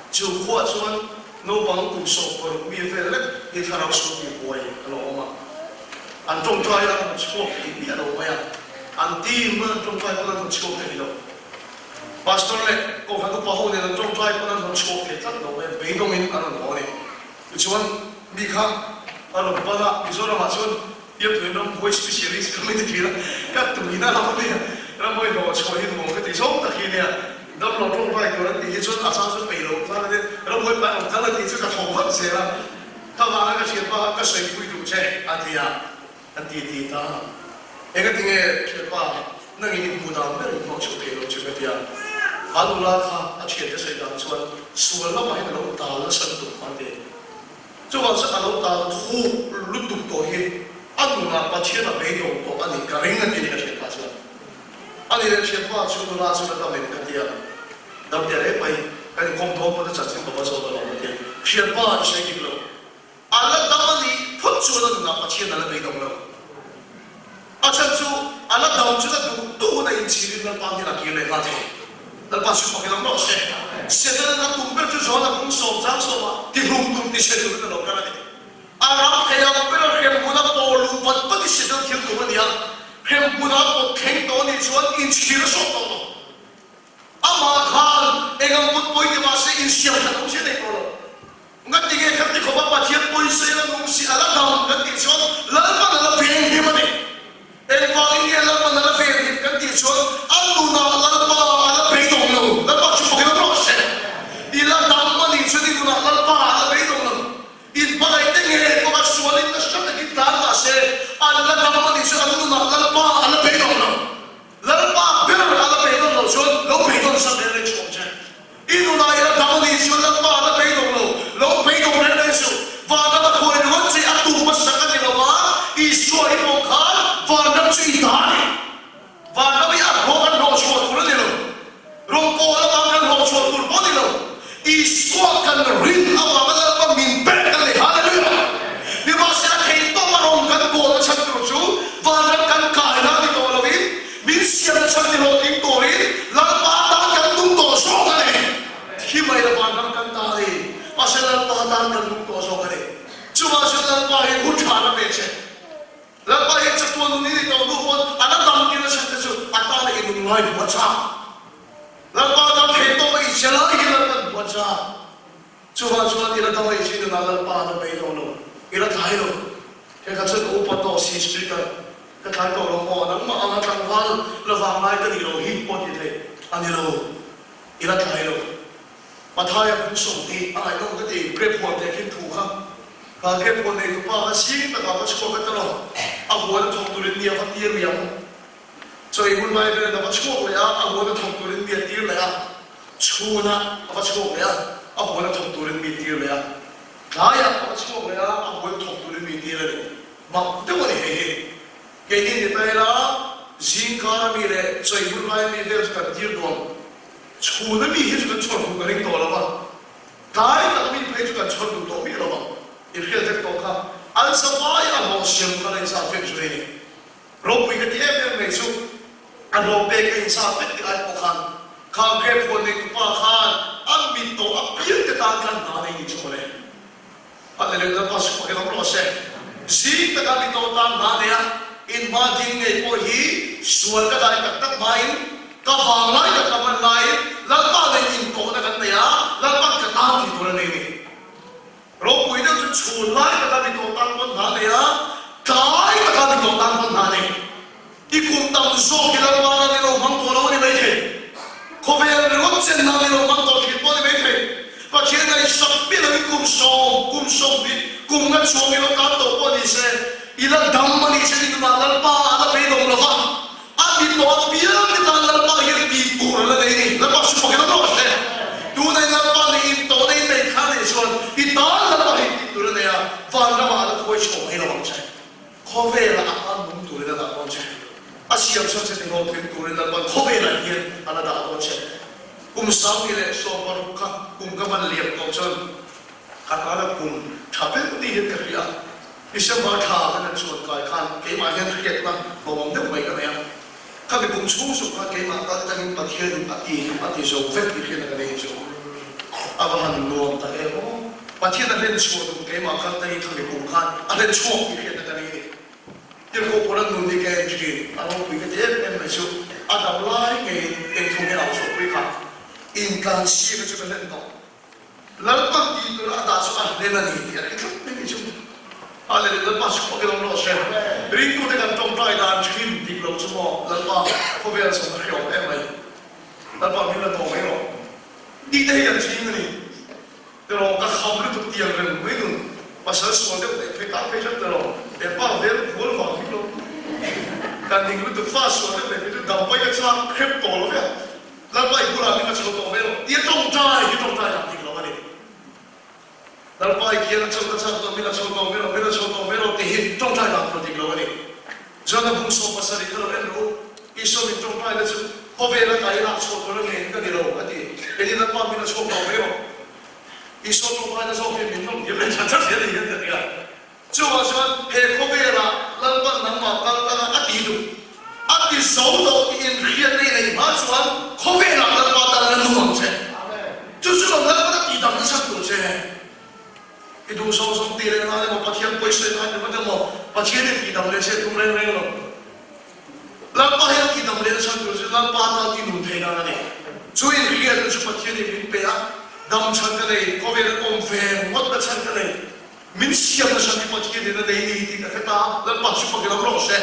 Cukup cuman no bang kum so por mi vel le ni tharau so ki boy alo ma an tong trai la chho ki mi alo ma ya an ti ma tong trai pa na chho ki lo pastor le ko ha ko pa ho ne tong trai pa na chho ki ta lo ma be dong in an lo ne chuan mi kha alo pa na mi so ra ma chuan yep tu no voice specialist community la ka tu ina la ne ra moi lo chho hi mo ka ti so ta ki ne đâm lọt trong vai của nó thì chút à sao chút bị lộ ra đấy nó mới bắt đầu ra là thì chút cả phòng vật xe là thằng bạn cái chuyện ba cái sợi quy đủ che anh thì ta cái tiếng nghe chuyện ba nó nghĩ mù đàm nó cũng không chịu bị lộ chuyện cái gì anh là khá chuyện cái sợi đàm xuân xuân nó phải nó ta nó sân tụng anh đấy cho bạn sẽ nó ta thu lúc tụng tổ hi anh là bắt chuyện là bị lộ tổ anh cái riêng anh thì cái chuyện ba xuân anh ấy chuyện ba xuân nó là xuân nó mình cái gì đâm tiền ấy bay cái công thôn có thể chặt chẽ bảo vệ số đó là tiền chuyện ba sẽ kịp lâu anh là đâm anh đi phút chuột nó nằm ở trên là bị động lâu anh chân chú anh là đâm chú là đủ này chỉ nên là bao nhiêu là kia này phát triển là bao nhiêu cái nó sẽ là cùng biết chú gió là cũng sầu trắng sầu mà thì hùng thì sẽ được cái lâu cái này anh làm cái nào biết là cái muốn là bỏ luôn vẫn vẫn thì sẽ được thiếu của mình à cái muốn là bỏ khen đó thì chuột in chỉ là số đó ama khan engam put poi ke wase in siam khatom se nei ko ngat ti ge khati khoba pa thiam poi se la nung si ala dam ngat ti chon la pa na la pheng hi ma ne en pa in ge la pa na la pheng hi kan ti chon alu na la pa ala pe dong lo la pa chu ke no se i la dam ma ni chu di na la pa ala pe dong lo in pa ai te ge ko ba su ali ta sha ta ki ta ma se ala dam ma ni chu alu na la pa ala pe dong lo la pa pe ala pe dong lo chon lo pe sa de le chong che inu na ya da ni chu la pa la pe dong lo pe dong le le su va na ba khoi ro che a tu ma sa ka ni lo ma I soi mo kha va na chi ta ni va na bi a ro kan ro chu tu le lo ro ko la ba kan ro chu tu bo ni lo I so kan rin a ba ma la pa min pe ka le hallelujah ni ba sa thei to ma ro kan ko la chat ro chu va na kan ka na ni to lo bi min sia na chat ni ro ting to ri la pa khi mày là bạn đang căng ta thì mà sẽ là bạn đang cần đúng tổ số cái này chứ mà sẽ là bạn ấy hút khá là mệt chứ là bạn ấy chắc tuần này thì tao đúng không anh đã làm kia là sẽ thế chứ anh ta lại đừng nói được cha là bạn đang thấy tôi bị sẽ lại cái là bạn cha chứ mà thì là tao ấy chỉ được là bạn là bây giờ nó cái là thái rồi cái chân của bạn tao xí xí cái thái tao nó mò nó mà anh đang vào là vàng mai cái gì rồi hít bọt như thế anh đi đâu cái là thái rồi mà thay cũng sống thì ai nó cái gì grep hồn thì cái thủ không và grep hồn này cũng bao nhiêu tất cả các chỗ cái đó à buồn trong tụi nhiều phát tiền nhiều rồi hôm nay bên đó các chỗ này à buồn trong tụi nhiều tiền này à chú na các chỗ này à buồn trong tụi nhiều tiền này à đại à các chỗ này à buồn trong tụi nhiều tiền này mà đâu có này cái này thì đây là riêng cả mình này rồi hôm nay mình đều cần tiền đồng chú nó bị hết cái chọn của cái đó là ba, cái đó mình phải chọn chọn được đó bị là ba, ít khi được đó cả, anh sao vậy anh mau xem cái này sao phải chơi này, rồi bây giờ thì em mới chú, anh rồi bây giờ sao phải cái anh có khăn, khăn cái phone này cũng ba khăn, anh bị đó anh biết cái ta khăn nào này chú này, anh lấy ra pass cái đó sẽ, gì tất cả bị đó ta nào này, in ba दिन này có gì, suốt cái đại các tác bài ka vang lai ka kaman lai lalpa le in to na kan ya lalpa ka ta ki to ne ni ro pui de chu chun lai ka ta ni to tan kon na ne ya kai ka ta ni to tan kon na ne I kum tam zo ki lalpa na ni ro mang to lo ni bai the ko ve le ro chen na ni ro mang to ki po ni bai the pa che na I sap pi la ni kum so bi kum na so mi lo ka to po ni se ila dam ma ni se ni na lalpa ala pe dong lo va a bi to bi la ni ta lalpa là đây đi, là bao nhiêu cái đó rồi đấy, tu này là bao nhiêu tổ này này khá là xuân, ít đó là bao nhiêu tu này à, và nó mà nó khôi phục hay là bằng trái, khó về là anh muốn tu này là bằng trái, anh xem xem sẽ thấy họ tu này là bằng khó về là nhiên, anh là bằng trái, cùng sáng đi lệ so vào lúc khác, cùng các bạn liệp tổ chân, khát là cùng tháp bên đi hết cái gì à, đi xem vào tháp bên là chuột cái khăn, cái mà hiện thực hiện mà, bảo vòng được mấy cái này à. Kami kung susok na kay mga tanging paghirin at iso, vek ihin na ganyan iso. Abahan luwag tayo, ประเทศนั้นเล่นชัวร์ตรงเกมมาคันในทางในกรุงขันอะไรชัวร์ที่เห็นแต่นี้ยังคงคนนั้นนุ่นดีแกนจริงอารมณ์คุยกันเองไม่ชัวร์อาดัมไล่เองเองทุ่งเราชัวร์คุยกันอินการชีก็จะเป็นเล่นต่อแล้วบางทีตัวอาดัมชัวร์เล่นอะไรที่อะไรก็ไม่ชัวร์อะไรเรื่องปัจจุบันเราเราเชื่อริงตัวเด็กกันตรงปลายด้านชิมที่เราจะมองแล้วก็พอเวลาสมัยเราเอ็มไอแล้วก็มีเราโตไม่หรอกดีได้ยังชิมนี่แต่เราก็เข้าไปทุกที่อย่างเรื่องไม่รู้ภาษาสวนเด็กเด็กไปตั้งไปจัดแต่เราเด็กป้าเวลหัวหวังที่เราการดิ่งรู้ตัวฟ้าสวนเด็กเด็กที่ดำไปก็ช่างเข้มโตแล้วเนี่ยแล้วไปกูรานี่ก็ชอบโตไม่หรอกที่ต้องใจที่ต้องใจอย่างที่เราเนี่ยแล้วไปเกี่ยวกับชาวบ้านตัวมีเราชอบโตไม่หรอกมีเราชอบโตไม่หรอกที่ต้องใจอย่างที่เราเนี่ยจนเราบุญส่งภาษาที่เราเรียนรู้อีสมิต้องใจแล้วจะพอเวลาใครรักชอบตัวเราเองก็ที่เราก็ที่เป็นที่เรามีเราชอบโตไม่หรอกอีสต้องใจแล้วชอบเป็นมิตรยังเป็นชาติเสียดีกันเลยอ่ะ就好像黑可别了，那个能嘛刚刚阿弟都，阿弟手都因黑内内嘛说可别了，那个当然弄噻，就是说那个地当的上头噻，一度手上地嘞，那么把天归谁那么的么，把天的地当嘞些东嘞嘞了，那把黑地当嘞上头是那把那地弄退那里，所以黑的就把天的明白啊，当成个嘞，可别了公费，我的成个嘞。من سيام نشاني باتكي دينا ديني دي كتا للبات شو بقى نمروسه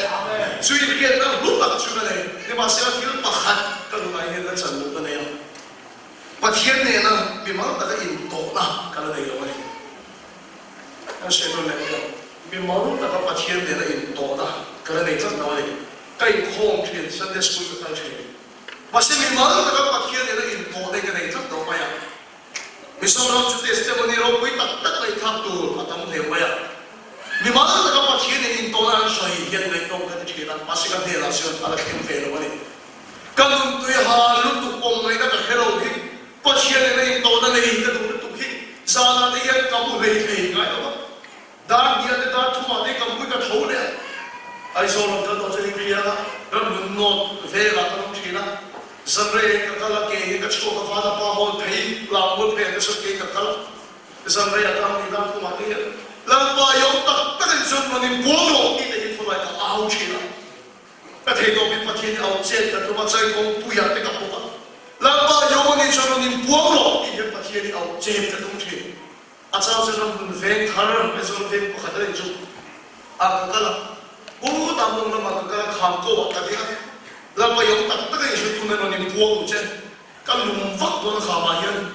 سوي الكيد نار لوطا شو بني لما سيرت كيل بخات كانوا نايين نتسلم بني باتكي دينا بمال تكا ينطونا كانوا نايين بني أشهد أن لا إله بمال تكا باتكي دينا ينطونا كانوا نايين بني كاي كون كين سندي سكول كتا شيء بس بمال تكا باتكي دينا ينطونا كانوا نايين بني misalnya orang cuti testimoni roh tak lagi kaptur atau mungkin apa ya, dimana tak apa sih ini intoleran sahih yang mereka kata cerita masih kan dia langsung ada kempen apa ni, kalau tu ya halu tu pom mereka tak hero ni, pasien ini intoleran ini kita tu ni, sana dia kamu lagi ngai apa, dah dia dah tu mana kamu kita tahu dia, ai seorang kata jadi dia, dan not vera kalau cerita. Zamre kakala ke kacko ka fada pa hol phei lamul phe ka sok ke kakala zamre atam ni dam ko mati lam pa yom tak tak jun manin bolo ti te thulai ka au china ka thei do bi pathin au chen ka tuma chai ko pu ya te ka po ka lam pa yom ni chon manin bolo ti te pathin au chen ka tum thi a chao chen ram ven thar me so ven ko khadre ju a kakala bu tam dong ma kakala kham ko ka ti lama yang tak terkait dengan tunan yang buang hujan, kalau lumfak tuan khabayan,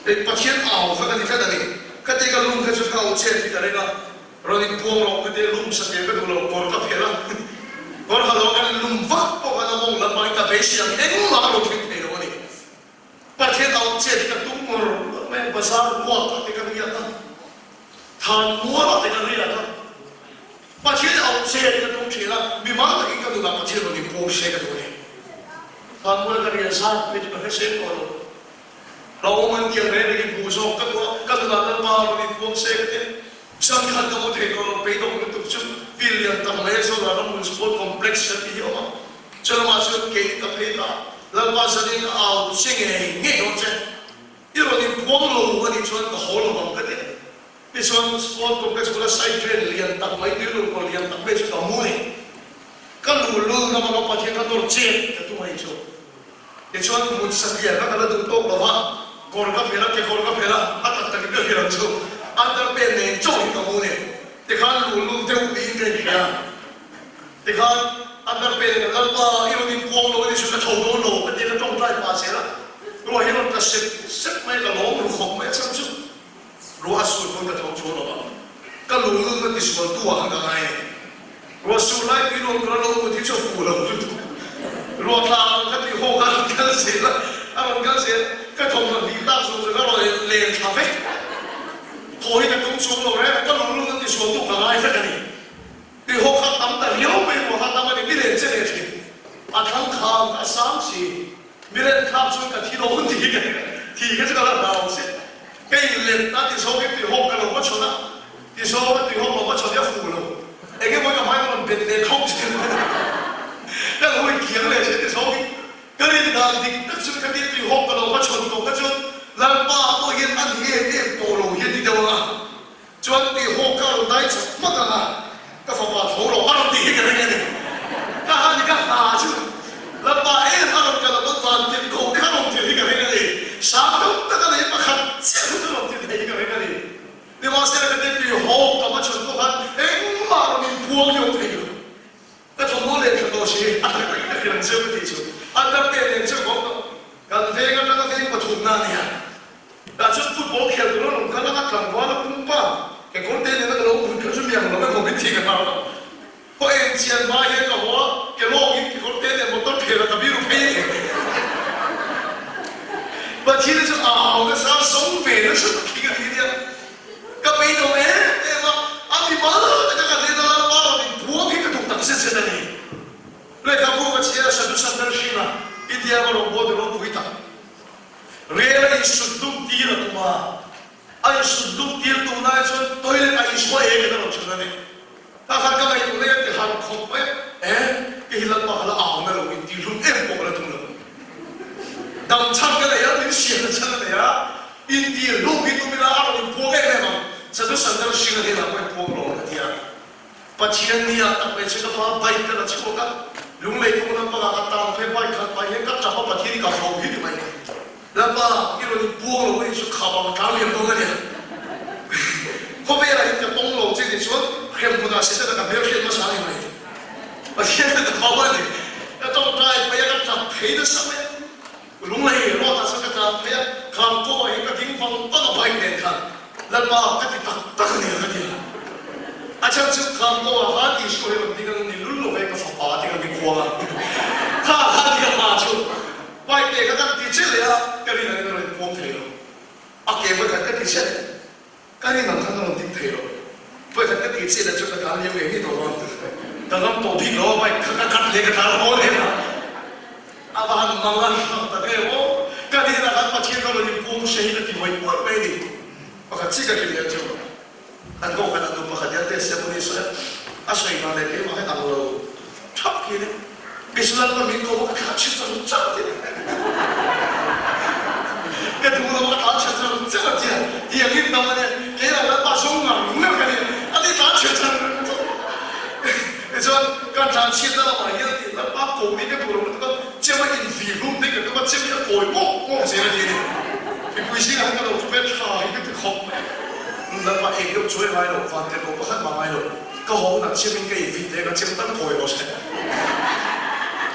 pasien awal kan kita ni, ketika lum kerja kau hujan kita rela, orang buang orang kita lum setiap kita kalau korka pera, korka kalau kan lumfak pokok nama orang lama kita besi yang malu kita pera ni, pasien awal hujan kita tumor, main besar kuat kita ni ada, tan muara kita ni ada. pasien awal hujan kita tumor cerita, memang lagi kita tu pasien orang Porsche ka tuh ni, kamu kan yang saat itu berhasil kalau, lawan dia mereka busuk kan dalam malam ini Porsche kan, sangat kamu teh kalau pedong itu cuma pilihan tamai so dalam sport kompleks seperti itu mah, cuma masuk ke kapita, lepas ini awal singe ngedoce, itu ni buang lo, ini cuma kahol bang kete, ini cuma sport kompleks bola side train lian tamai itu kalau lian tamai itu kamu ni. Kalau lu nama apa dia kan dorcet, itu mah itu. Itu kan mungkin saja kalau tu tu bawa korga pera, atas tak kita pera tu. Antar pene joy kamu ni. Tekan lu tu bikin dia. Tekan antar pene lalpa itu ni buang lu ni sudah tahu lu, dia tu try pasal. Lu akhirnya tak set mai kalau lu khom mai samsu. Lu asul pun tak tahu lu. Kalau lu ni semua tua hanggang lain. Rasulullah itu kalau mesti cukup lah itu. Ruang kan di hokan kan sila, aman kan sila. Ketomlah di tak suruh kalau lain kafe. Kau ini tu suruh orang kalau lu nanti suatu kalai tak ni. Di hokan tamda riau me hokan tamda ni bilen cene cene. Akang kang asam si bilen kang suruh kat hidup pun tiga sekarang dah sih. Kayak bilen nanti suruh di hokan lo macam mana? Di suruh di hokan lo macam dia full. Ege mau kemana orang benda kau sih, dan orang kira le sih, so, kalau ini dah di, tak sudah dia di hok kalau macam tu, macam lần ba tôi hiện ăn hiện tổ lồng hiện đi đâu à chuẩn bị hô cao lồng đáy chặt mất à các phòng bà thấu lồng ăn đi cái này các hai cái hà chứ lần ba em ăn cái là bất toàn tiền cổ các lồng tiền cái này sáng đông tất cả này mà khăn sẽ không lồng tiền cái này nhưng mà sẽ cái này bị hô cả mà chuẩn có khăn em mà mình buông vô thì cái thằng nó lên cái đồ gì ăn cái lần trước cái gì ăn cái tiền lên trước không đâuกันเฟกันแล้วก็เฟกประทุมนาเนี่ยแต่ชุดฟุตบอลเขียนตัวนั้นกันแล้วก็กลางวันแล้วพุ่งป้าแกคนเต้นเนี่ยก็ร้องคุณเขาชุดเมียงเราไม่คงพิธีกันเราเพราะเอ็นเชียนมาเห็นกับว่าแกโลกยิ่งคนเต้นเนี่ยมันต้องเพียรกับบิวเพียงบางทีเนี่ยจะเอาก็สร้างสงเฟแล้วชุดกินกันทีเดียวก็ไปตรงนี้เอ็มว่าอามีบ้าแต่ก็กันเดินตลาดบ้าเราเป็นพวกที่กระตุกตัดเส้นเส้นนี่เลยครับพวกก็เชียร์ฉันดูสันติชินะอินเดียมาลงบอลเดือดคุยต่างเรียนไอ้สุดดุตีละตัวมาไอ้สุดดุตีละตัวนั้นจนตัวเองไอ้ช่วยเองก็ต้องช่วยนี่ถ้าข้าก็ไม่ตัวนี้ที่หันคบไปที่หินมาขละอ่าวนั่นเราอินดีรุ่งเอ็มบอกอะไรทุกอย่างดังช่างกันเลยอ่ะนี่เสียงช่างกันเลยอ่ะอินเดียลูกที่ตัวมีละอ่าวนี่พวกเอ็มมั้งจะต้องสันติสิ่งที่เราไม่พวกเราที่อ่ะปัจจัยนี้อ่ะตั้งแต่เช้ามาไปกันแล้วชั่วกันลุงเลยพวกนั้นปะกาตามเพื่อไปขัดไปเห็นกับจับปัจจัยนี้กับเขาหินไหมแล้วป้าที่เราพวกเราไม่ชุดข่าวการเรียนตัวกันเนี่ยเพราะไม่อะไรจะต้องลงจริงๆส่วนเข้มข้นอาศัยแต่กับเพื่อนเข้มมาสร้างยังไงประเทศแต่เขาว่าเนี่ยจะต้องได้ไปยังจับเพย์ด้วยซ้ำลุงเลยรอดแต่สักการเพย์คำก็เห็นกับทิ้งฟังก็ต้องไปเด่นกันแล้วป้าก็ติดตักเนี่ยกันเนี่ยอาจารย์ชุดคำก็หาที่ช่วยมันที่กันนี่ลุ้นลงไปกับฟ้าที่กันมีควงข้าที่กันมาชุดไปเด็กกันที่เชื่อเลยอ่ะก็นี่นั่นก็เลยพวงเทโลอาเก็บไว้กันที่เชื่อก็นี่นั่นท่านเราทิ้งเทโลไปกันที่เชื่อแล้วชุดการเลี้ยงเองนี่ตัวนั้นแต่เราตัวพี่เราไปกันเลี้ยงกันเราเลยนะอาบ้านมังกันแต่เดี๋ยวก็นี่นั่นกันมาเชื่อเราเลยพวงเชื่อที่ไว้ปวดไปดิว่ากันสิ่งที่เลี้ยงเจ้าอันก็ขนาดตัวมาขยันเตะเสียบุญสุดอาศัยมาเลยมาให้ตังเราชอบกินกิจลักษณ์มีก็ว่าขาดชิดจะรู้จักดิก็ดูเราว่าขาดชิดจะรู้จักดิอย่างนี้ทำไมเนี่ยแกเราป้าส่งงานลุงเนี่ยกันเนี่ยอันนี้ขาดชิดจะส่วนการทำชิดเรามาเยอะดิแล้วป้าโกงนี่ก็โกงมันก็เจ้าว่าอินฟีรุ่มนี่ก็ว่าเจ้าว่าโกยโม่เสียดีเนี่ยเป็นผู้ชี้กันก็เราเป็นชายก็ถือคบแล้วป้าเองก็ช่วยไว้หรอกฟังแต่ผมก็ขัดมาไว้หรอกก็โหนักเชื่อมันก็อินฟีเด็กก็เชื่อตั้งโกยเราใช่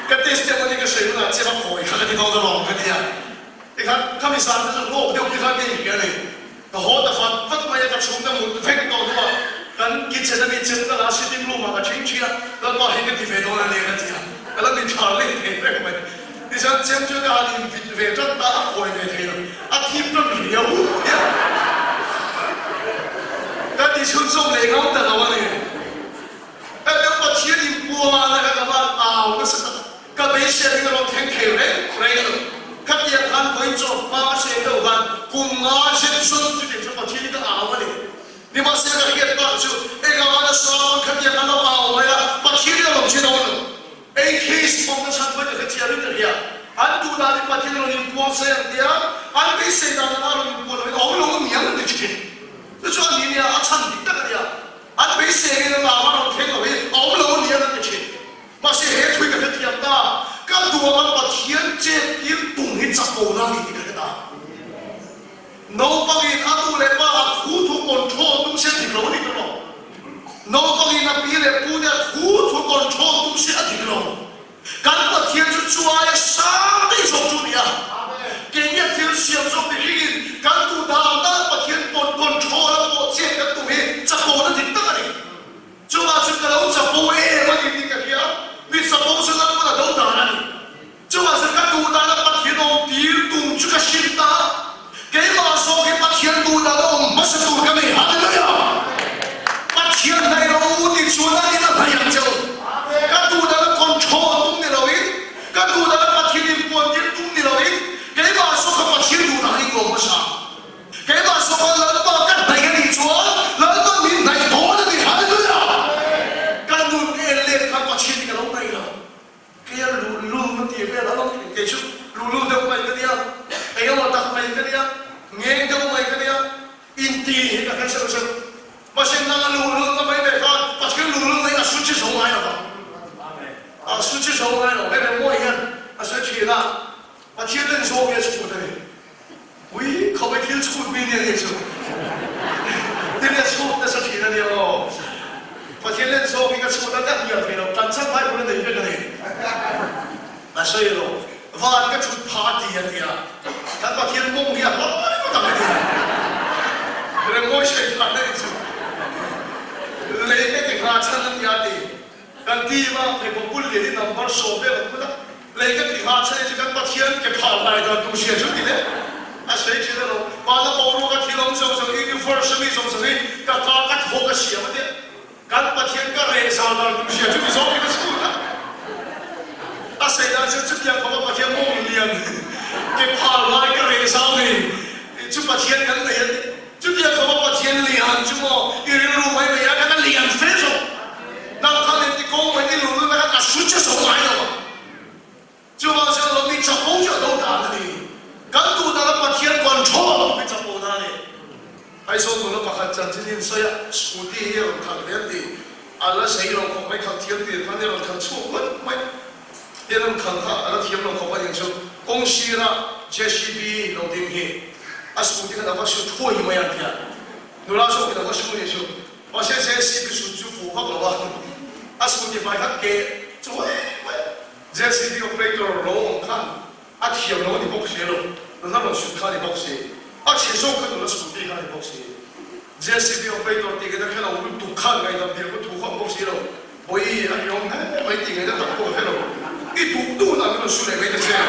ก็เทสต์มันนี่ก็ใช้เวลาเชื่อมันโกยข้าก็ที่เขาจะลองกันเนี่ยอีกครั้งข้ามีสารที่จะโลกเดียวที่ข้าเก่งกันเลยก็โหแต่ฟังฟังมาอย่างกับชุ่มน้ำมันเพ่งต่อตัวกันกินเสร็จแล้วมีเชิงตลาดสิ่งรู้มาก็ทิ้งเชียแล้วก็เห็นกันที่เฟดโดนอะไรกันที่แล้วมีชาเล่นเห็นไหมดิฉันเชื่อเชื่อการอินฟีเฟดจนตาโกยเฟดเลยอาทิตย์ต้องเลี้ยวเนี่ยก็ดิฉันส่งเลยเขาแต่ละวันเนี่ยแต่ก็พอเชียร์ดิบัวนะครับว่าอ้าวก็สักก็ไปเชียร์ที่เราแข่งเทวเลยไรกันขัดยังกันไปจบมาเชียร์เดียวกันกุมงาเชียร์สุดจุดที่พอเชียร์ก็อ้าวมาเลยนี่มาเชียร์กันเกี่ยวกับจุดเอกวันนั้นสาวขัดยังกันเราอ้าวมาแล้วพอเชียร์เราเชียร์เราไอ้เคสของฉันไม่ได้เชียร์เลยเนี่ยอันดูได้พอเชียร์เราเนี่ยบัวเสียเดียวอันไปเสียดายเราเนี่ยบัวเราเอาลงมีอะไรเชียร์แล้วช่วงนี้เนี่ยอาจารย์ดิบกันเนี่ยอันไปเสียกันเราว่าเราเท่งเอาไว้เอาลงมีอะไรเชียร์มาเสียเหตุคุยกันที่ยังได้ก็ดูมันพอเชียร์เจ็บยิ่งตุ่มให้จับโกนาลีกันได้น้องบางทีอาดูเลยว่าคู่ทุกคนโชว์ตุ้งเสียที่เราดีกันหรอน้องบางทีนับปีเลยพูดเนี่ยคู่ทุกคนโชว์ตุ้งเสียที่เราการพอเชียร์จุดช่วยสร้างได้สมจุดเนี่ยเก่งเนี่ยเชียร์เสียบสมดีการดูดาวได้พอเชียร์คนโชว์แล้วพอเชียร์กันตุ้งให้จับโกนาลีตั้งกันจุดว่าจุดเราจับโกเอ๋มาดีกันเนี่ยมีสมองสุดแล้วมันต้องด่านี่จุดว่าสุดก็ดูด่าแล้วพอเชียร์น้องตีตุ้งจุดก็ชินตาเกี่ยมาส่งให้พอเชียร์ดูด่าแล้วมาสตูกันเลยฮะเดี๋ยวเนี่ยพอเชียร์ในเราที่ชวนนี่เราพยายามจะก็ดูด่าแล้วคนโชว์ตุ้งนี่เราเองก็ดูด่าแล้วพอเชียร์ปวดที่ตุ้งนี่เราเองเกี่ยมาส่งให้พอเชียร์ดูด่านี่ก็ไม่ใช่เกี่ยมาส่งให้เราต้องกันไหนกันอีกชัวร์เราต้องมีไหนโตนั่นอีกฮะเดี๋ยวเนี่ยการดูเอเล่กันพอเชียร์นี่ก็เราไม่เราเกี่ยรู้มันที่เป็นเราต้องเกี่ยชุรู้เดี๋ยวไปกันเนี่ยไอ้เราตัดไปกันเนี่ย nghe đâu mày cái này in tì cái cái sự sự mà xem năng lù lù nó mấy bề con mà cái lù lù này là suy chí sống ai rồi suy chí sống ai rồi cái này mỗi nhân suy chí là mà thiên nhân số cái số đấy ui không phải thiên số bên này cái số thiên nhân số nó sẽ thiên nhân nhiều mà thiên nhân số cái số nó rất nhiều thì nó tăng sắc phải của nó đấy cái này là所以咯và cái chút party anh thì các bạn thiên mông thì có tầm này rồi mỗi sự thật đấy chứ lấy cái tiếng Nga chân anh nhà thì kan ti ma phải có bul để đi nằm bắt số về là cũng lấy cái tiếng Nga chân thì các bạn thiên cái phản lại đó cũng sẽ chút đi đấy sẽ chỉ là rồi và nó bảo rồi cái thiên long song song university song song cái các hồ cái gì mà đấy các bạn thiên cái rễ sao đó cũng sẽ chút đi số cái số đó sẽ là chút chút yang các bạn thiên mông liền cái phản lại cái rễ sao này chút bạn thiên cái này chút yang các bạn thiên liền chút mà yêu lưu mấy mấy cái liền phết rồi那他连的公文的路路那个出去手来了嘛，就好像我们找工作都打了的，刚读到了把天管错，没找不到的，还说我们把他讲今天说呀，属地也有看脸的，啊那谁了可没看天的，他那人看错没，别人看他，那天了可没认出，公司啦 JCB 老丁去，啊属地个那个是拖一模样的，你那说给那个什么的说，我现在是个属就符合了吧。asal dia bayar ke, cuy, jadi dia operator long kan, akhir long di box lo, lalu suka di box, akhir so kan lalu suka di box, jadi dia operator tiga dah kalau untuk tukar gaya dia pun tukar box lo, boy akhir long, boy tiga dah tak boleh lo, itu tu nak kalau sudah gaya dia,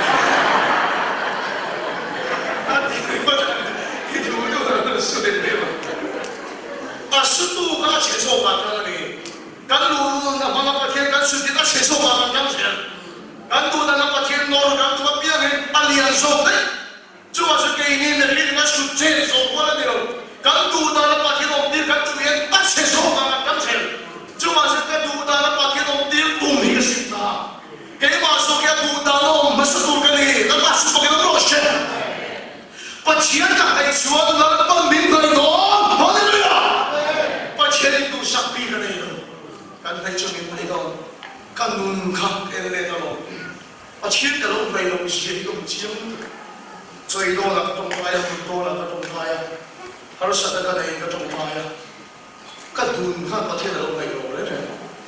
itu tu nak sudah gaya, asal tu kan akhir so kan ni. Kan lu na mga patien kan suti na seso ba kan siya kan tu na patien nor kan tu pia ne alianso de chuwa su ke ni ne ri na su che so wala de lo kan tu na patien om dir kan tu yen a seso ba kan siya chuwa su ke tu na patien om dir tu mi si na ke ma so ke tu na no ma su tu ke ni na ma su ke no she patien ka ai suwa na pa min ga no hallelujah patien tu sakti ka ni kan thấy cho mình thấy không kan nun khắc em lên đó à chiết cái lúc này lòng chiết cũng chiếm chơi đô là cái trong tay đô là cái trong tay hay là sát cái này cái trong tay kan nun khắc cái thiên là lúc này rồi đấy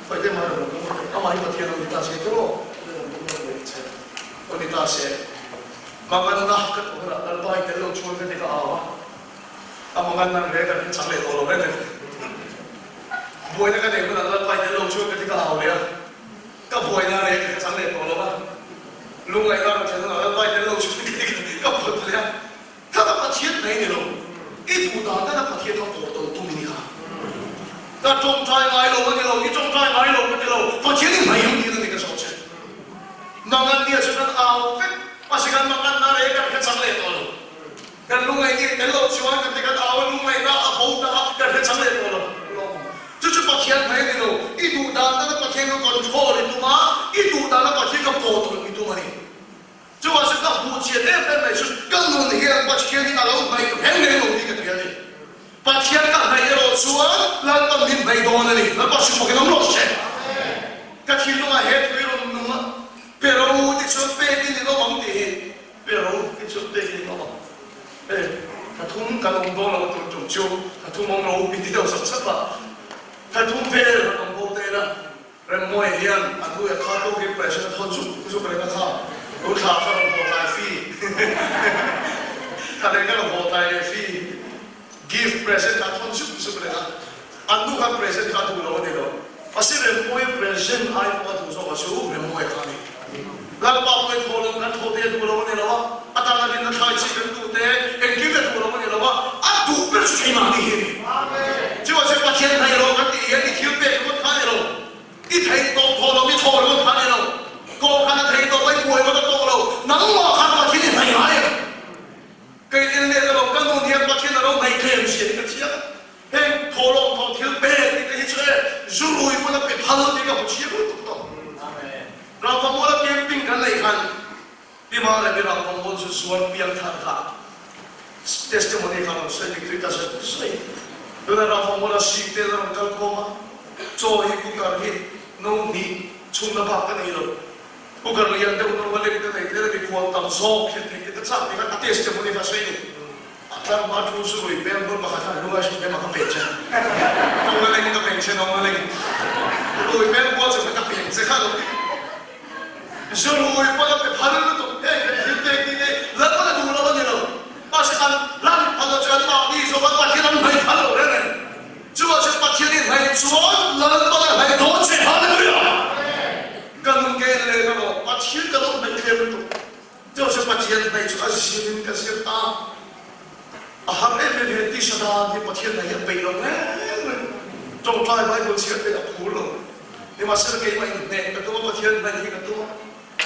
phải thế mà rồi nó mà cái thiên là người ta sẽ cho người ta sẽ mà cái đó cái bài cái lúc chuột cái áo à mà cái này cái chẳng lẽ đồ rồi đấy buổi cái này cũng là lần bài để lâu chưa cái cái hào đấy cái buổi này cái sáng này có lắm lúc này ta thấy là lần bài để lâu chưa cái buổi đấy他那把钱没了，一读到那把钱他活动都没看，那种菜买了我的喽，一种菜买了我的喽，把钱你没有你的那个手钱，那个你也是那熬的，把时间慢慢拿来个sáng này多了，跟lúc này cái lâu chưa cái熬lúc này那熬的cái sáng này多了。就是把钱买的喽，一读到那个把钱个control的，对吗？一读到那把钱个波动的，对吗？就话是个不接的，那是更多的人把钱的那老买个很难弄的个别的，把钱个买的老出啊，那个民买多的哩，那把什么给他们落钱？个天弄啊，黑推弄弄啊，别人的说白的你都忘的，别人的说白的你都忘，哎，他通个弄多了我都中招，他通往老边的都实实吧。他通配了，他弄对了，人莫一样，俺都要看到给本身的投资，不是不能看，都看他的后台费，他那个后台的费 ，give present 他投资不是不能看，俺都看 present 他都老的了，而是人莫 present 爱我都说我说人莫看的，那把我投了，那投的都老的了哇，啊当然人开始跟都的，人 give 都老的了哇，啊都不是开嘛的。就ว่าจะประเทศไทยเรากันที่ที่คิวเบกคนไทยเราที่ไทยโตพอเราไม่โตเราคนไทยเราโกกันไทยโตไม่ป่วยมันก็โตเรานั่งมาขันประเทศไทยหายเกิดเรื่องเนี่ยเรากันตรงนี้ประเทศเราไม่เคยเสียกันเชียวเฮ้ยโตเราโตคิวเบกที่ที่เชื่อจูรุยมันเป็นพันธุ์ที่กับเชียวถูกต้องเราขโมยแคมปิ้งกันเลยกันที่มาเลยเราขโมยส่วนเพียงทาง testimony kan saya dikita saya. Dona rafa mola si te dalam kalkoma, so hi kukar hi no ni chunna bakan ilo. Kukar lian de uno balik de de di kuat tam so kita sa kita testimony ka saya. Atlang matu suri ben bol makata luas de makapecha. Kung malay ka pension no malay. Kung ben bol sa makapecha ka lo. Zero ipala pe pharal to hinte kine lapala dula ba nilo. Masakan lan pala jan ma ni so ba kiran bhai phalo re ne. Chuwa se pathiani bhai chuwa lan pala bhai do che hallelujah. Kan ke le no pathian ka lo bhai khe to. Jo se pathian bhai chu ashin ka se ta. Aham e ti sada ni pathian bhai pe lo ne. Trong trai bhai bo che pe phul lo. Ni masar ke mai ne ka to pathian bhai ka to.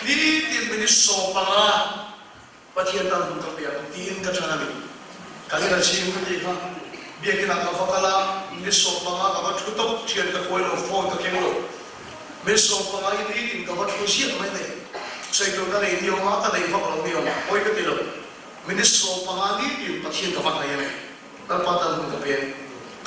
Ni tin mini so pa pathian tan ka pia tin ka chana mi kali na chim ka ti kha bia ki na ka fakala ni so pa ka ba thu to chian ka khoi lo phone ka kemo mi so pa ni tin ka ba thu si mai ne sai to ka nei ni ma ka nei fa lo ni ma oi ka ti lo mi so pa ni tin pathian ka fa ka ye ta pa tan ka pia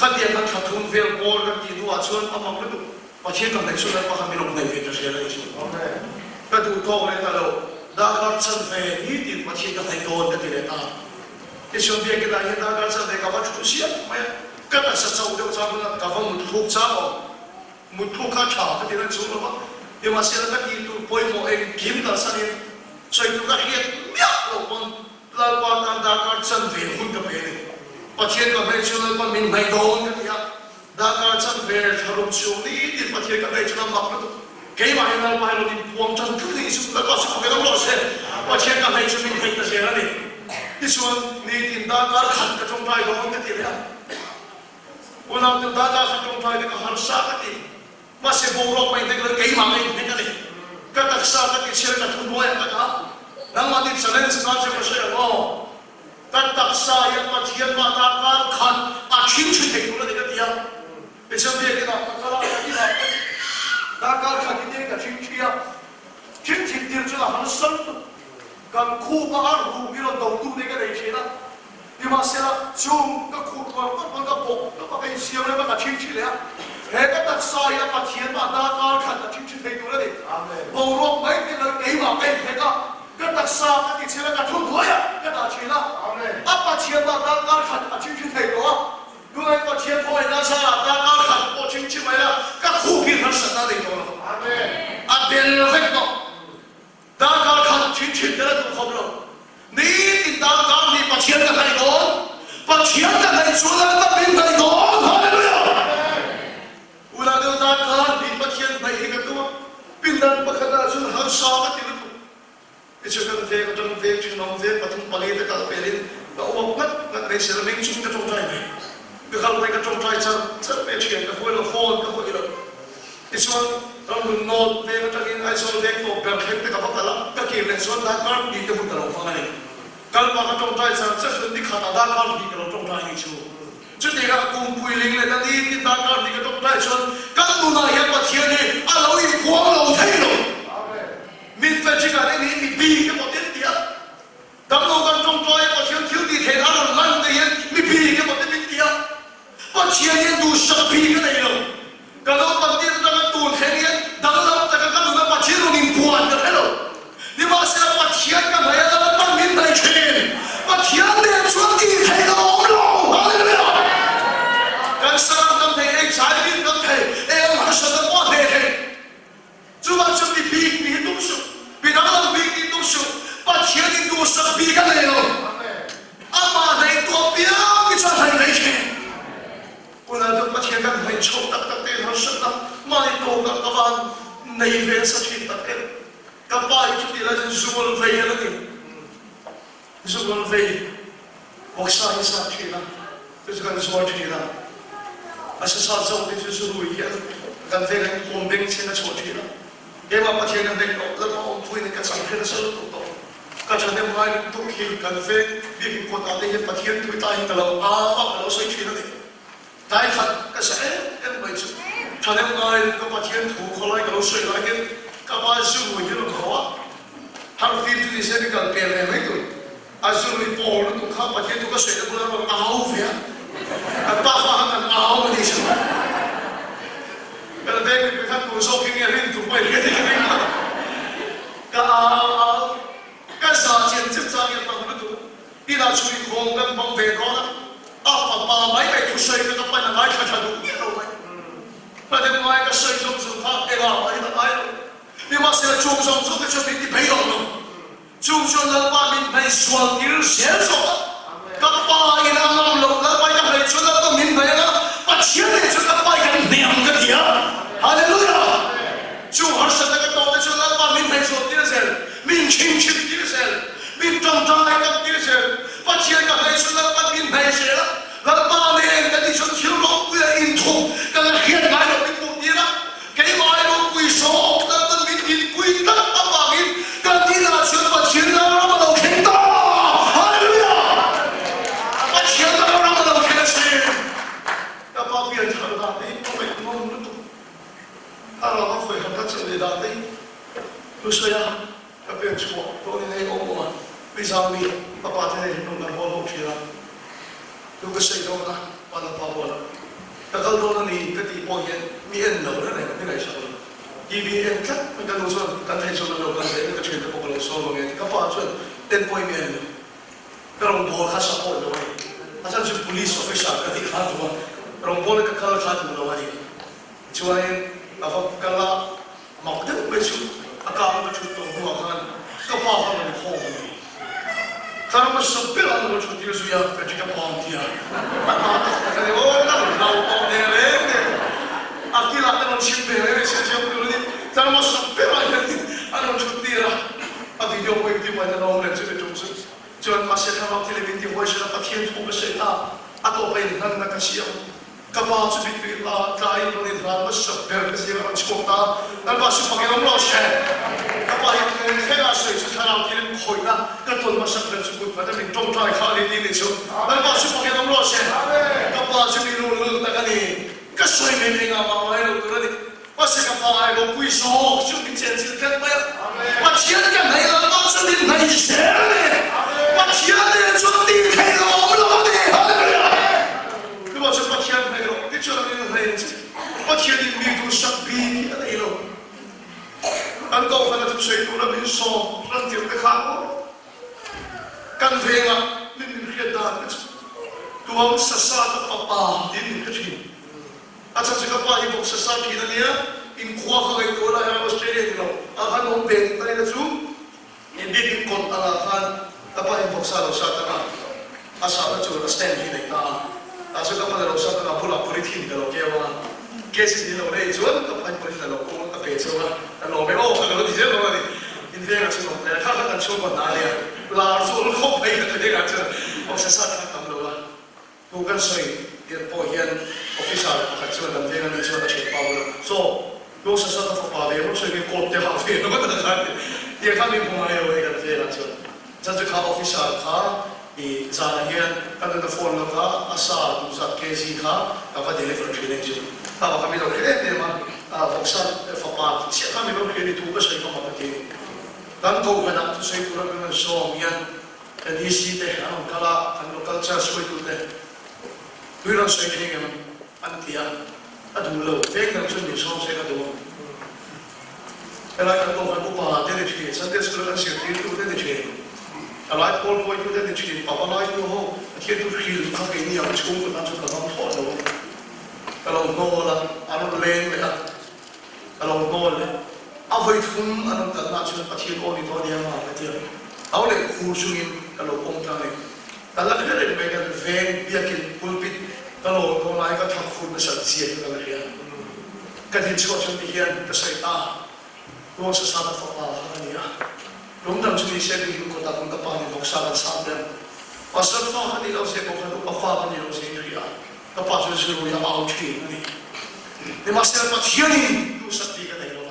ka ti ka tha thun vel bol ka ti du a chuan amam lu pathian ka nei su na pa ka mi lo nei ve ta se la ni amen ka tu to le ta lo da kar chan fe ni ti pachi ka thai don ka ti le ta ke shon bia ke da ye da kar chan de ka ba chu sia ma ka ta sa chau de cha na ka va mu thuk cha o mu thuk ka cha ka ti na chu lo ba ye ma se ka ti tu poi mo e kim ka sa ni sai tu ka hiet mya lo pon la pa ta da kar chan ve hun ka pe ni pachi ka me chu na pa min mai don ka ti ya da kar chan ve tharum chu ni ti pachi ka me chu na ma pa cái mà hiện nay lo đi buông chân cứ đi xuống đó xuống cái đó lo xe và chia cả hai chúng mình thấy cái gì đó đi đi xuống đi tìm ta cả khăn cái trong tay đó cái gì đấy hôm nào tìm ta cả khăn trong tay cái khăn sa cái gì mà sẽ bù lọc mình cái cái mà mình thấy cái gì cái đặc sa cái chia cái thun đuôi cái đó đang mà đi challenge nó sẽ có sẽ lo cái đặc sa yang mà chia mà ta cả khăn chim chim thấy nó cái gì à cái chuyện gì cái đó cái đó cái gì đó da kar khati de ka chinchia chin chin dir chula han san kan khu ka ar ru mi ro do tu de ka dei chena ni ma sela chung ka khu ka po ka kai siam le ka chinchi le he ka tak sa ya ka thien ma da kar khat ka chinchi thei tu le de amen bo ro mai te le ei ma kai he ka tak sa ka ti chela ka thu ho ya ka da chena amen apa chien ma da kar khat ka chinchi thei do Đúng là có thiên phôi ra sao là ta có khẩn bộ chính trị mấy là các khu kia nó sẽ ra đến đó à tiền là phép đó ta có khẩn chính trị đó là không đâu nếu thì ta có đi bắt chiến cái này đó bắt chiến cái này xuống là ta biến thành đó hallelujah ulah dia ta có đi bắt chiến này cái đó biến thành bắt cái đó xuống hàng sao cái gì đó cái chuyện cái trong về chuyện nông về bắt thùng bali cái về đến đó ông mất cái sẽ là mình chúng cái trong trái này cái khâu này cái trong trái chân về chuyện cái khối là phone cái khối là cái số trong đường nốt về cái trong ai số về của bèo hết cái các là cái kia là số đã có đi cái vùng đầu phong này cái mà cái trong trái chân sẽ đi khát đã có đi cái trong trái này chú chứ thì các cùng quy linh này đi thì đã có đi cái trong trái chân các tu này hiện tại thiên này à lâu yên quang lâu thấy rồi mình phải chỉ cả đây mình bi cái một tiếng tiếng đâm lâu cái trong trái có thiếu đi thế nào là lăn thì mình bi cái một tiếng tiếng bắt chia nhiên đủ sập bi cái này rồi cái đó bắt tiên cho nó tuôn thế nhiên đâm lâu tất cả các thứ bắt chia rồi mình buồn được hết rồi nhưng mà sẽ bắt chia cái này là bắt mình phải chuyện bắt chia để xuống đi thế đó rồi hallelujah cái sao tâm thế anh trái biết tâm thế em mà sao tâm quan hệ thế chú bắt chúng đi bi đúng sự bi đó là bi đúng sự bắt chia đi đủ sập bi cái này rồi ama này tua bia cái chuyện này này chứ hôm nay tôi bắt chia cái này chốt tất tất tên họ sắp năm mai tôi các bạn này về sẽ chỉ tất tên các bạn chút đi là dùng về là gì dùng về học sai sai chỉ là tôi chỉ cần nói chỉ là à sẽ sao xong thì sẽ dùng về cần về cái hồn bên trên là chỗ chỉ là cái mà bắt chia cái này là mà ông vui này cái sản phẩm nó sẽ tốt tốt cái chuyện này mai tôi khi cần về việc của ta đây bắt chia tôi tay cái lâu cái lâu xoay chuyển này đại khát cái sẽ em bây giờ chuyện này mai tôi bắt chia thủ khó lại cái lâu xoay lại cái bạn dùng người như là khó hàng phim tôi sẽ đi cần tiền này mấy tuổi à dùng người bỏ nó cũng khắp và thiên tu có sợi cũng là bằng áo về anh ta phá hàng áo mà đi xem cái là đây mình khắc tu số kinh nghiệm lên tu quay cái này mà cái giá tiền chất giá tiền bằng cái tu đi là chui khom cái bằng về đó bà mấy cái tu sợi cái tập này ngay khá đủ biết đâu mà đến ngoài cái sợi giống giống tháp cái là mấy cái này nhưng mà sẽ chung giống giống cái chuyện bị thấy đâu chung chung là ba mình phải xoắn đi xem rồi các bà in ăn lộc là phải cái này chúng ta có mình phải là bắt chiếc này chúng ta phải cái niệm cái gì à hallelujah chung har sẽ cái đó để chúng ta ba mình phải xoắn đi xem mình chinh chinh đi xem mình trong tay cái đi xem bắt chiếc cái này chúng ta ba mình phải xem là ba mình cái đi chúng thiếu lộc cái in thùng cái là hiện ngay là mình cũng đi đó cái mai nó quỳ số cái mình in quỳ tất cả ba mình cái đi là chúng ta chiến là nó bắt đầu khen to hallelujah bắt chiến là nó bắt đầu khen xem cái ba biển thở ra đi không phải mong nữa à là nó phải hành động trở về đây lúc xưa ya cái biển chúa tôi này ông mà bây giờ mình các bạn thế này chúng ta bao lâu chưa lúc cái xây đâu đó bạn là bao lâu cái câu đó này cái gì bao nhiêu miền đâu đó này cái này sao EVN cắt mình cần nói chuyện cần thấy chuyện nào cần thấy cái chuyện đó bao lâu sau rồi các bạn chuyện tên bao nhiêu cái ông bố khá sắp rồi rồiอาจารย์เป็น police officer ก็ที่ข้าตัวรองบอลก็ข้าข้าตัวเราเนี่ยช่วยเอาก็ละหมอกเด็กไปชุดอากาศมันชุดตัวหัวกันก็พาเขาไปห้องถ้ามันสุดเป็นอะไรมันชุดที่สุดยอดก็จะกับพร้อมที่อ่ะแต่ก็เลยโอ้ยเราเอาเนี่ยเลยเนี่ยอาทิตย์ละมันชิมไปเลยเชื่อเชื่อดูนี่ถ้ามันสุดเป็นอะไรอันนั้นชุดที่ละอาทิตย์เดียวไปที่วันนั้นเราเล่นจะไปจุดสุดจนมาเสียทางเราที่เรียนที่หัวฉันก็เทียนทุกเสียท่าอาตัวไปนั่นนักเสียกับบ้านสุดที่เราใจเราเนี่ยเราไม่ชอบเดินไปเสียเราชิบตาแล้วบ้านสุดฝั่งเราเช่กับบ้านแค่เราเสียสุดท้ายเราที่เรียนคอยนะก็ทนมาสักเดือนสุดท้ายจะเป็นจงใจข้าเรียนดีเลยชุดแล้วบ้านสุดฝั่งเราเช่กับบ้านสุดที่รู้เรื่องแต่กันนี่ก็สวยไม่งามมาไว้เราตัวนี้ว่าเสียกับบ้านเราคุยโซ่ชุดเป็นเจนสิกันไหมว่าเชียร์กันไหนเราบ้านสุดที่ไหนเสียเลยว่าเชียร์เนี่ยชุดที่ไทยเราไม่รู้เนี่ยฮะคือว่าชุดว่าเชียร์ไทยเราที่ชุดนี้ไทยว่าเชียร์ที่มีตัวสักปีอะไรเราอันก็ขณะที่ใช้ตัวเราเป็นโซ่รันเทียมไปข้างกันเวงอ่ะนี่มันเรียนได้ตัวสัสาตัวป่าดินก็จริงอาจารย์จะกับว่าอีพวกสัสาที่นั่นเนี่ยอินขวาเขาไอ้ตัวเราออสเตรเลียเราอาคารน้องเบนไปนะจูอินดีกินคนตลาดคันกับว่าอีพวกสาวเราสัตว์นะอาสาเราจูเราสแตนที่ไหนตาอาจารย์กับว่าเราสัตว์นะพูดเราพูดที่นี่เราเกี่ยวว่าเคสที่เราได้ชวนกับว่าพูดที่เราโกงกับเปย์ชวนเราไม่โอ้เราที่เจ้าเราเนี่ยอินเดียกับชวนแต่ข้ากันชวนกันนานเลยลาชวนเขาไปกันได้กันเจอพวกสัตว์ทำเราว่าดูกันสวยเดี๋ยวพอเห็นออฟฟิศอะไรกันชวนกันเที่ยงนี้ชวนกันเช็คเป้าเลยโซ่ดูสัตว์ตัวป่าเดี๋ยวช่วยมีกดเดี๋ยวหาเฟียนก็ต้องการเดี๋ยวข้ามีพวงมาลัยไว้กันเที่ยงกันชวนจันจะข้าออฟฟิศอะไรข้าอีจานเฮียนกันจะโฟนแล้วข้าอาสาดูสัตว์เคซีข้ากับว่าเดลิเวอร์ทรีนิ่งชวนข้าว่าข้ามีเราเคยเนี่ยมาฟอกซันฟอกป่าเชื่อข้ามีเราเคยนี่ถูกก็ใช้ข้ามาเป็นทีดังโตกันนะทุกสิ่งทุกอย่างเป็นโซ่เฮียนกันดีสิเตะอันนั้นกันเราคัลเจอร์ช่วยดูเตะด้วยเราใช้ที่กันอันที่อ่ะอะดูเราเด็กนักชนมีช่องใช้กันดูอะไรกันตัวกันอุปาเดลิชีสันเดสกุลกันเสียที่ตัวเดลิชีอะไรพอลพอยตัวเดลิชีปะปะไล่ตัวเขาเทียบตัวคิลข้ากินนี่ยังชุ่มกันชุ่มกันต้องถอดเราเราโง่ละอันนั้นเล่นเลยอ่ะเราโง่เลยเอาไว้ทุ่มอันนั้นกันน่าชวนปะเทียบโอ้นี่ตัวเดียวมาปะเทียบเอาเลยคูชุ่มเราคงทำเลยแต่ละเรื่องเป็นกันเวงเบียกินพูดปิดตลอดคนไล่ก็ทำฝุ่นมาสั่งเสียกันเลยกันที่ชั่วชั่วที่เฮียนก็ใส่ตาดวงสาดฟ้าอะไรเนี่ยลุงทำช่วยเสียดีลุงก็ตาลุงกับปานี่บอกสาดสามเดือนพอสักฟ้าคันนี้เราเสียบอกคันลุงกับฟ้าคันนี้เราเสียดีอ่ะกับปาช่วยช่วยเอาที่นี่นี่มาเสียปัจจัยนี่ดูสักทีกันได้หรอ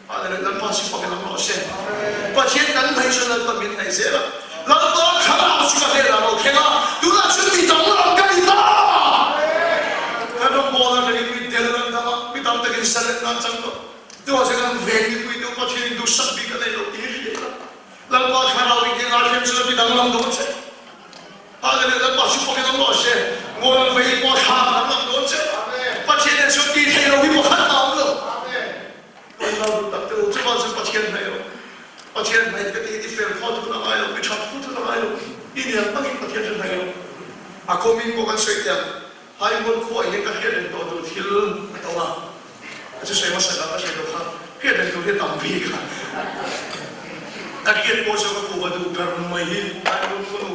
อะไรนั่นปาสิฟังกันเราเสียปัจจัยนั้นไม่ใช่เราต้องมีไหนเสียละเราต้องข้าเราสิกันได้เราแค่ละดูแลช่วยมีตังค์เรากันดีตาถ้าเราบอกว่าเรามีเดลนั้นทำมีตังค์แต่กินเสร็จนั่นจังก็ตัวจะกันเวงคุยตัวปัจจัยดูสักทีกันได้เราที่เราบอกข้าเราอีกอย่างเราเชื่อมีตังค์เราดูเช่ Hãy subscribe cho kênh Ghiền Mì Gõ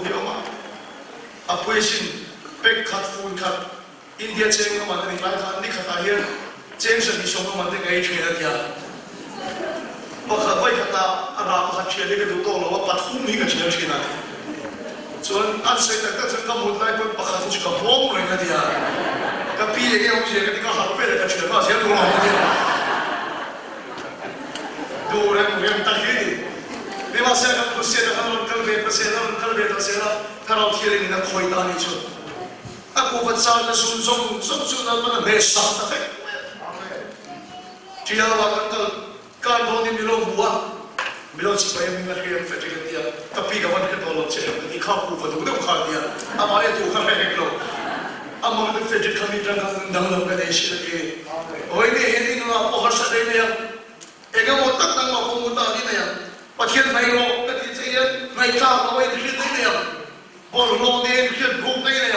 để không bỏ Apuisin pek khat fun khat India cheng ma mani lai khan ni khata hian cheng sa ni som ma mani ngai thena dia ba kha vai khata ara ba kha chele ke du to lo ba pathum hi ka chele thena chuan an sei tak tak ka mut lai pa kha chu ka bom re na dia ka pi le ke ông che ka har pe le ka chele ma sia tu ma dia do re mu ta hi ni ma se ka tu se ka han kal ve pa se na kal ve ta se na Karau thiring in a khoi tani chu. Aku baca na sun zong na mana besa ta kai. Dia wa kan doni milo bua. Milo chi pa yami na riam fe te dia. Tapi ka wan ke tolo che ni kha ku fa du de kha dia. Ama ye tu kha he lo. Ama de fe te khami dang dang dang ka de shi le ke. Oi ne he ni na po har sa de ne ya. Ega mo tak dang ma ko mu ta ni ne ya. Pathian nai ro ka ti che ya nai ta ma wai ni ne ya. Bol lo ne khian group nei ne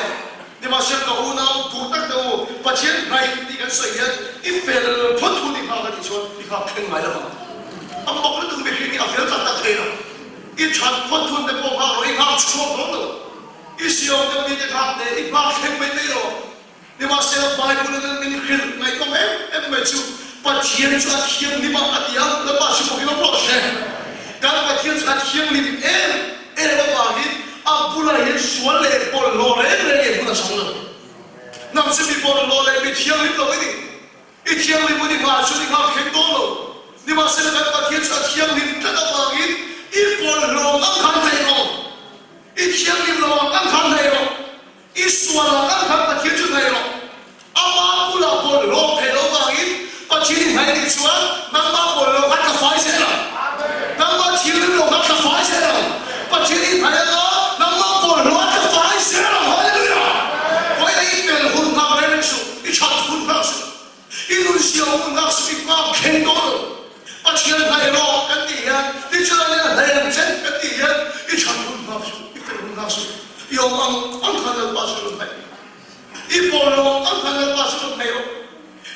ni ma se ka u na tu tak do pathian nai ti kan sai ya I fel phot thu ni kha ka ti chon ni kha khen mai la ma am mo ko tu me khi a fel ta ta the na I chan phot thu ne po kha roi kha chho do no I sio de mi de kha ne I kha khen mai nei ro ni ma se bai bu ne min khil nai ko em me chu pathian cha thiam ni ma atia la ba shi ko ki lo she kan pathian cha thiam ni em ba ba ni Abula ye suale por lore re puna sanglo nam se bi por lore bi thiang li lo ni I thiang li buni ma chu ni ma khen to lo ni ma se ka pa thiang cha thiang li ta da ba gi I por lo ang khan thai lo I thiang li lo ang khan thai lo I suala ang khan pa thiang chu thai lo ama pula por lo thai lo ba gi pa thiang hai ni chua nam ma por lo khat ka fai se la nam ma thiang li lo khat ka fai se la pa thiang hai lo ông ngọc sĩ quang khen tốt rồi, bắt chiên này lo cái gì á, đi chơi này này làm chết cái gì á, ít chọn ông ngọc sĩ, ít cái ông ngọc sĩ, yêu ông khăn là bao nhiêu này, ít bồ lo ông khăn là bao nhiêu này rồi,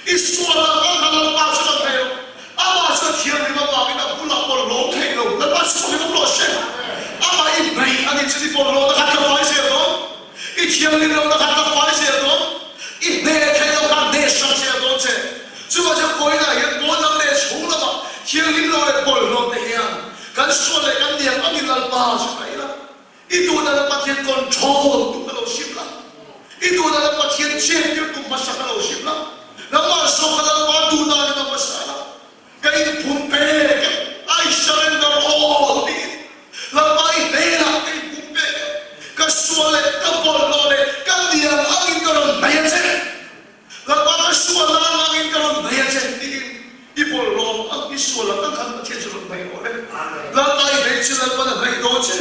ít xua là ông khăn là bao nhiêu này rồi, ama cho thiên thì mà bảo cái nào cũng là bồ lo thay rồi, là bao nhiêu cái lo chết, ama ít này anh ấy chỉ bồ lo nó khăn cái phải gì rồi, ít thiên thì nó khăn cái phải gì rồi, ít này thay nó khăn này sao gì rồi chứ. Chú mà cho coi là hiện bố năm này xuống là mà thiên linh rồi bồi lột này nha cái số này cái điểm anh đi làm bao chứ này là ít tuổi là bắt thiên còn trâu tụi cái đầu ship là ít tuổi là bắt thiên chết tiếp tục bắt sang cái đầu ship là nó mà số cái là bắt tụi ta nó bắt sang là cái phun bê cái I surrender all đi là bài đây là cái phun bê cái số này cái bồi lột này cái điểm anh đi cái này chứ là cái số là anh cái này chứ I bol lo ang isuala ang kan pathian chu mai ko le la tai nei chu la pa na mai do che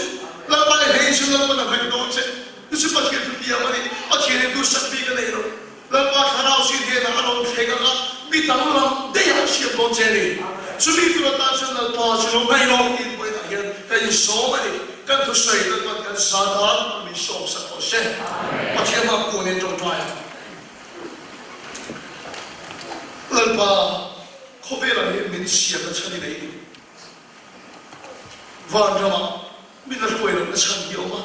la pai nei chu la pa na mai do che tu chu pathian tu dia mari pathian du sak bi ka nei ro la pa kharau si de na ro the ga bi tam lam de ya chi do che ni chu bi tu ta chu na pa chu mai ro ki pai na hian kai so mari kan tu sai na pa kan sa da mi so sa ko she pathian ma ko ne tong trai la pa khó biết là hiện mình xiết nó chân đi đấy và nữa mà mình là quên nó chân nhiều mà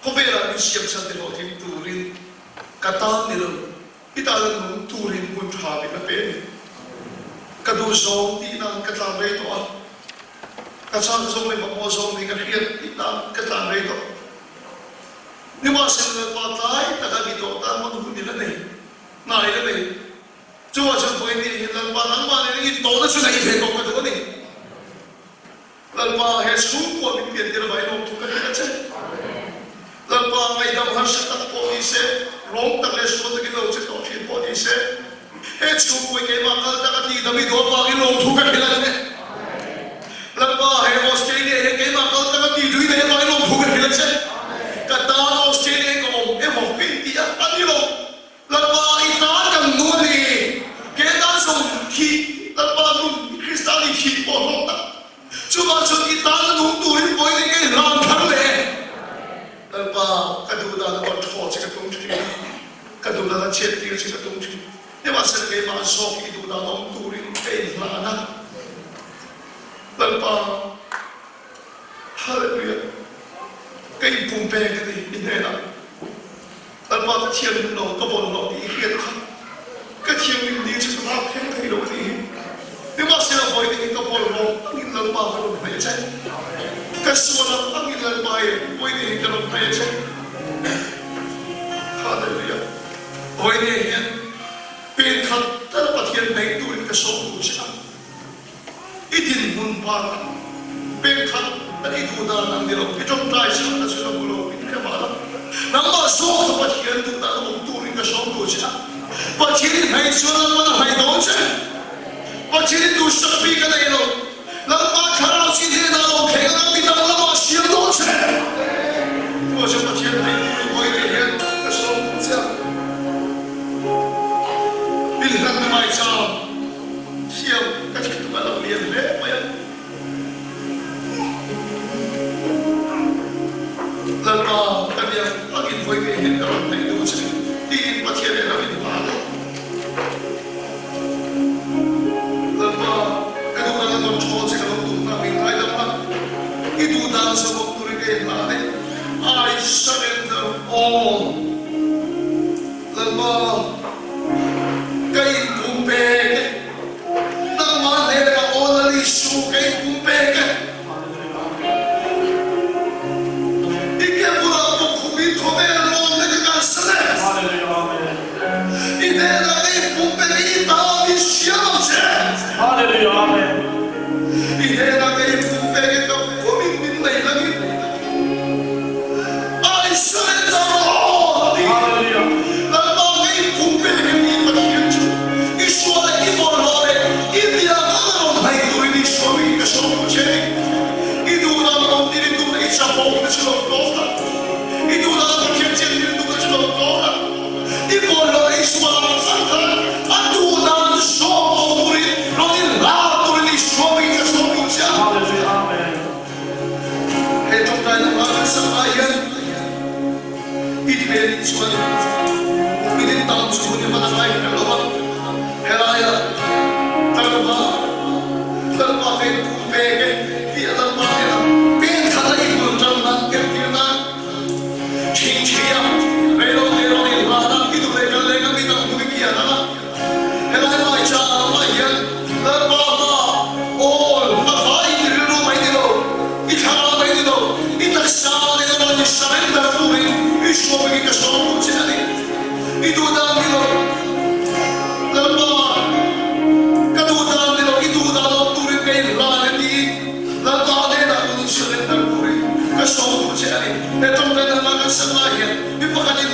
khó biết là mình xiết chân thì họ thêm turin kata ni lo kita lang turin pun habi na pe kadu zong ti na kata rei to kata zong le mo zong ni ka hiat ti na kata rei to ni ma sen le pa tai ta ka bi to ta mo du ni la nei nai la nei Chúa cho tôi đi lần ba năm ba này đi tổ nó sẽ này về công cái đó này lần ba hệ xuống của mình biển thì là phải nộp thu cái gì chứ lần ba ngày đầu hắn sẽ tắt police rong tắt lên xuống cái đầu sẽ tổ chức police hệ xuống của cái mà cái ta đi đâm đi đó ba cái nộp thu cái gì là này lần ba hệ Australia cái mà cái ta đi đuổi này phải nộp thu cái gì là chứ cái ta 这个东西，看到那切掉这个东西，你话是给把手给读到弄读里给拉那，那把，哈利路亚，给不白的你那啦，那把天路都不路的天空，个天路你这个把天开路的，你话是要为的都不路，你那把路没在。Kasi walang Panginoon bayan, pwede ka ng pwede. Hallelujah. Pwede yan. Pinkat, dapat yan may tuwin ka sa ulo siya. Itinmun para. Pinkat, nalituda ng nilong. Itong tayo siya na sila ulo. Pinakabala. Nang masok, dapat yan tuda na magtuwin ka sa ulo siya. Pati may siya ng mga haidon siya. Pati rin siya piga na ilong. Nang makarang sinila na okay ka ng bitang lamang siya doon siya. Ito siya pati yan ay pwede yan kasama siya. Bilhan na may siya. Siya kasi ito ka lang liyan. Mayan. Lalo kanyang pagin pwede yan karoon na ito siya. Tingin pati yan namin ipalo. Lalo kadang-kadang tungkol sa kalungtong namin ay dapat iduda sa waktu rin natin. I surrender all. Lalo kay Pumpeke ng manera o nalisyo kay Pumpeke. Ikepura po kumito meron nagkakasalit. Inera kay Pumpeke itawag siya siya. Hallelujah, amen. Inera kay Pumpeke kang pumingin na ilangin. I surrender all. Hallelujah. Lalo kay Pumpeke ni Pagkiyadyo. Iswa na ibolore. Hindi ang amaron na ito rin iswa may kasama siya. Idula naman din ito na isa po na siya ng Dota. Idula naman kiyadyo din ito na siya ng Dota. Ibolore iswa ang sangka. Atunan siya ang murid. Ronin lahat rin iswa may kasama siya. Hallelujah, amen. Ito tayo naman sa bayan. Itibigay iswa niya. Pinintang suho niya malakay na lumang. Heraya. Talaba. Talaba kay Pumpeke. Di alam ba nila. Pinkalay mo dyan ng kirkina. Chinchiya. Meron yung lanang. Itulay kang itang kumikyan na. Heraya mga itsaan mayan. Talaba ka. All. Makain nilumay nilo. Ikaramay nilo. Itaksa nilo na yung surrender tuwing. Isyo maging kasama mo siya. Idudaan nilo. Lalo kadudaan nilo. Idudaan ang turin kay Lalati. Lalo nila kung surrender turin. Kasama mo siya. Itong kanalagan sa bayan. Ipakanin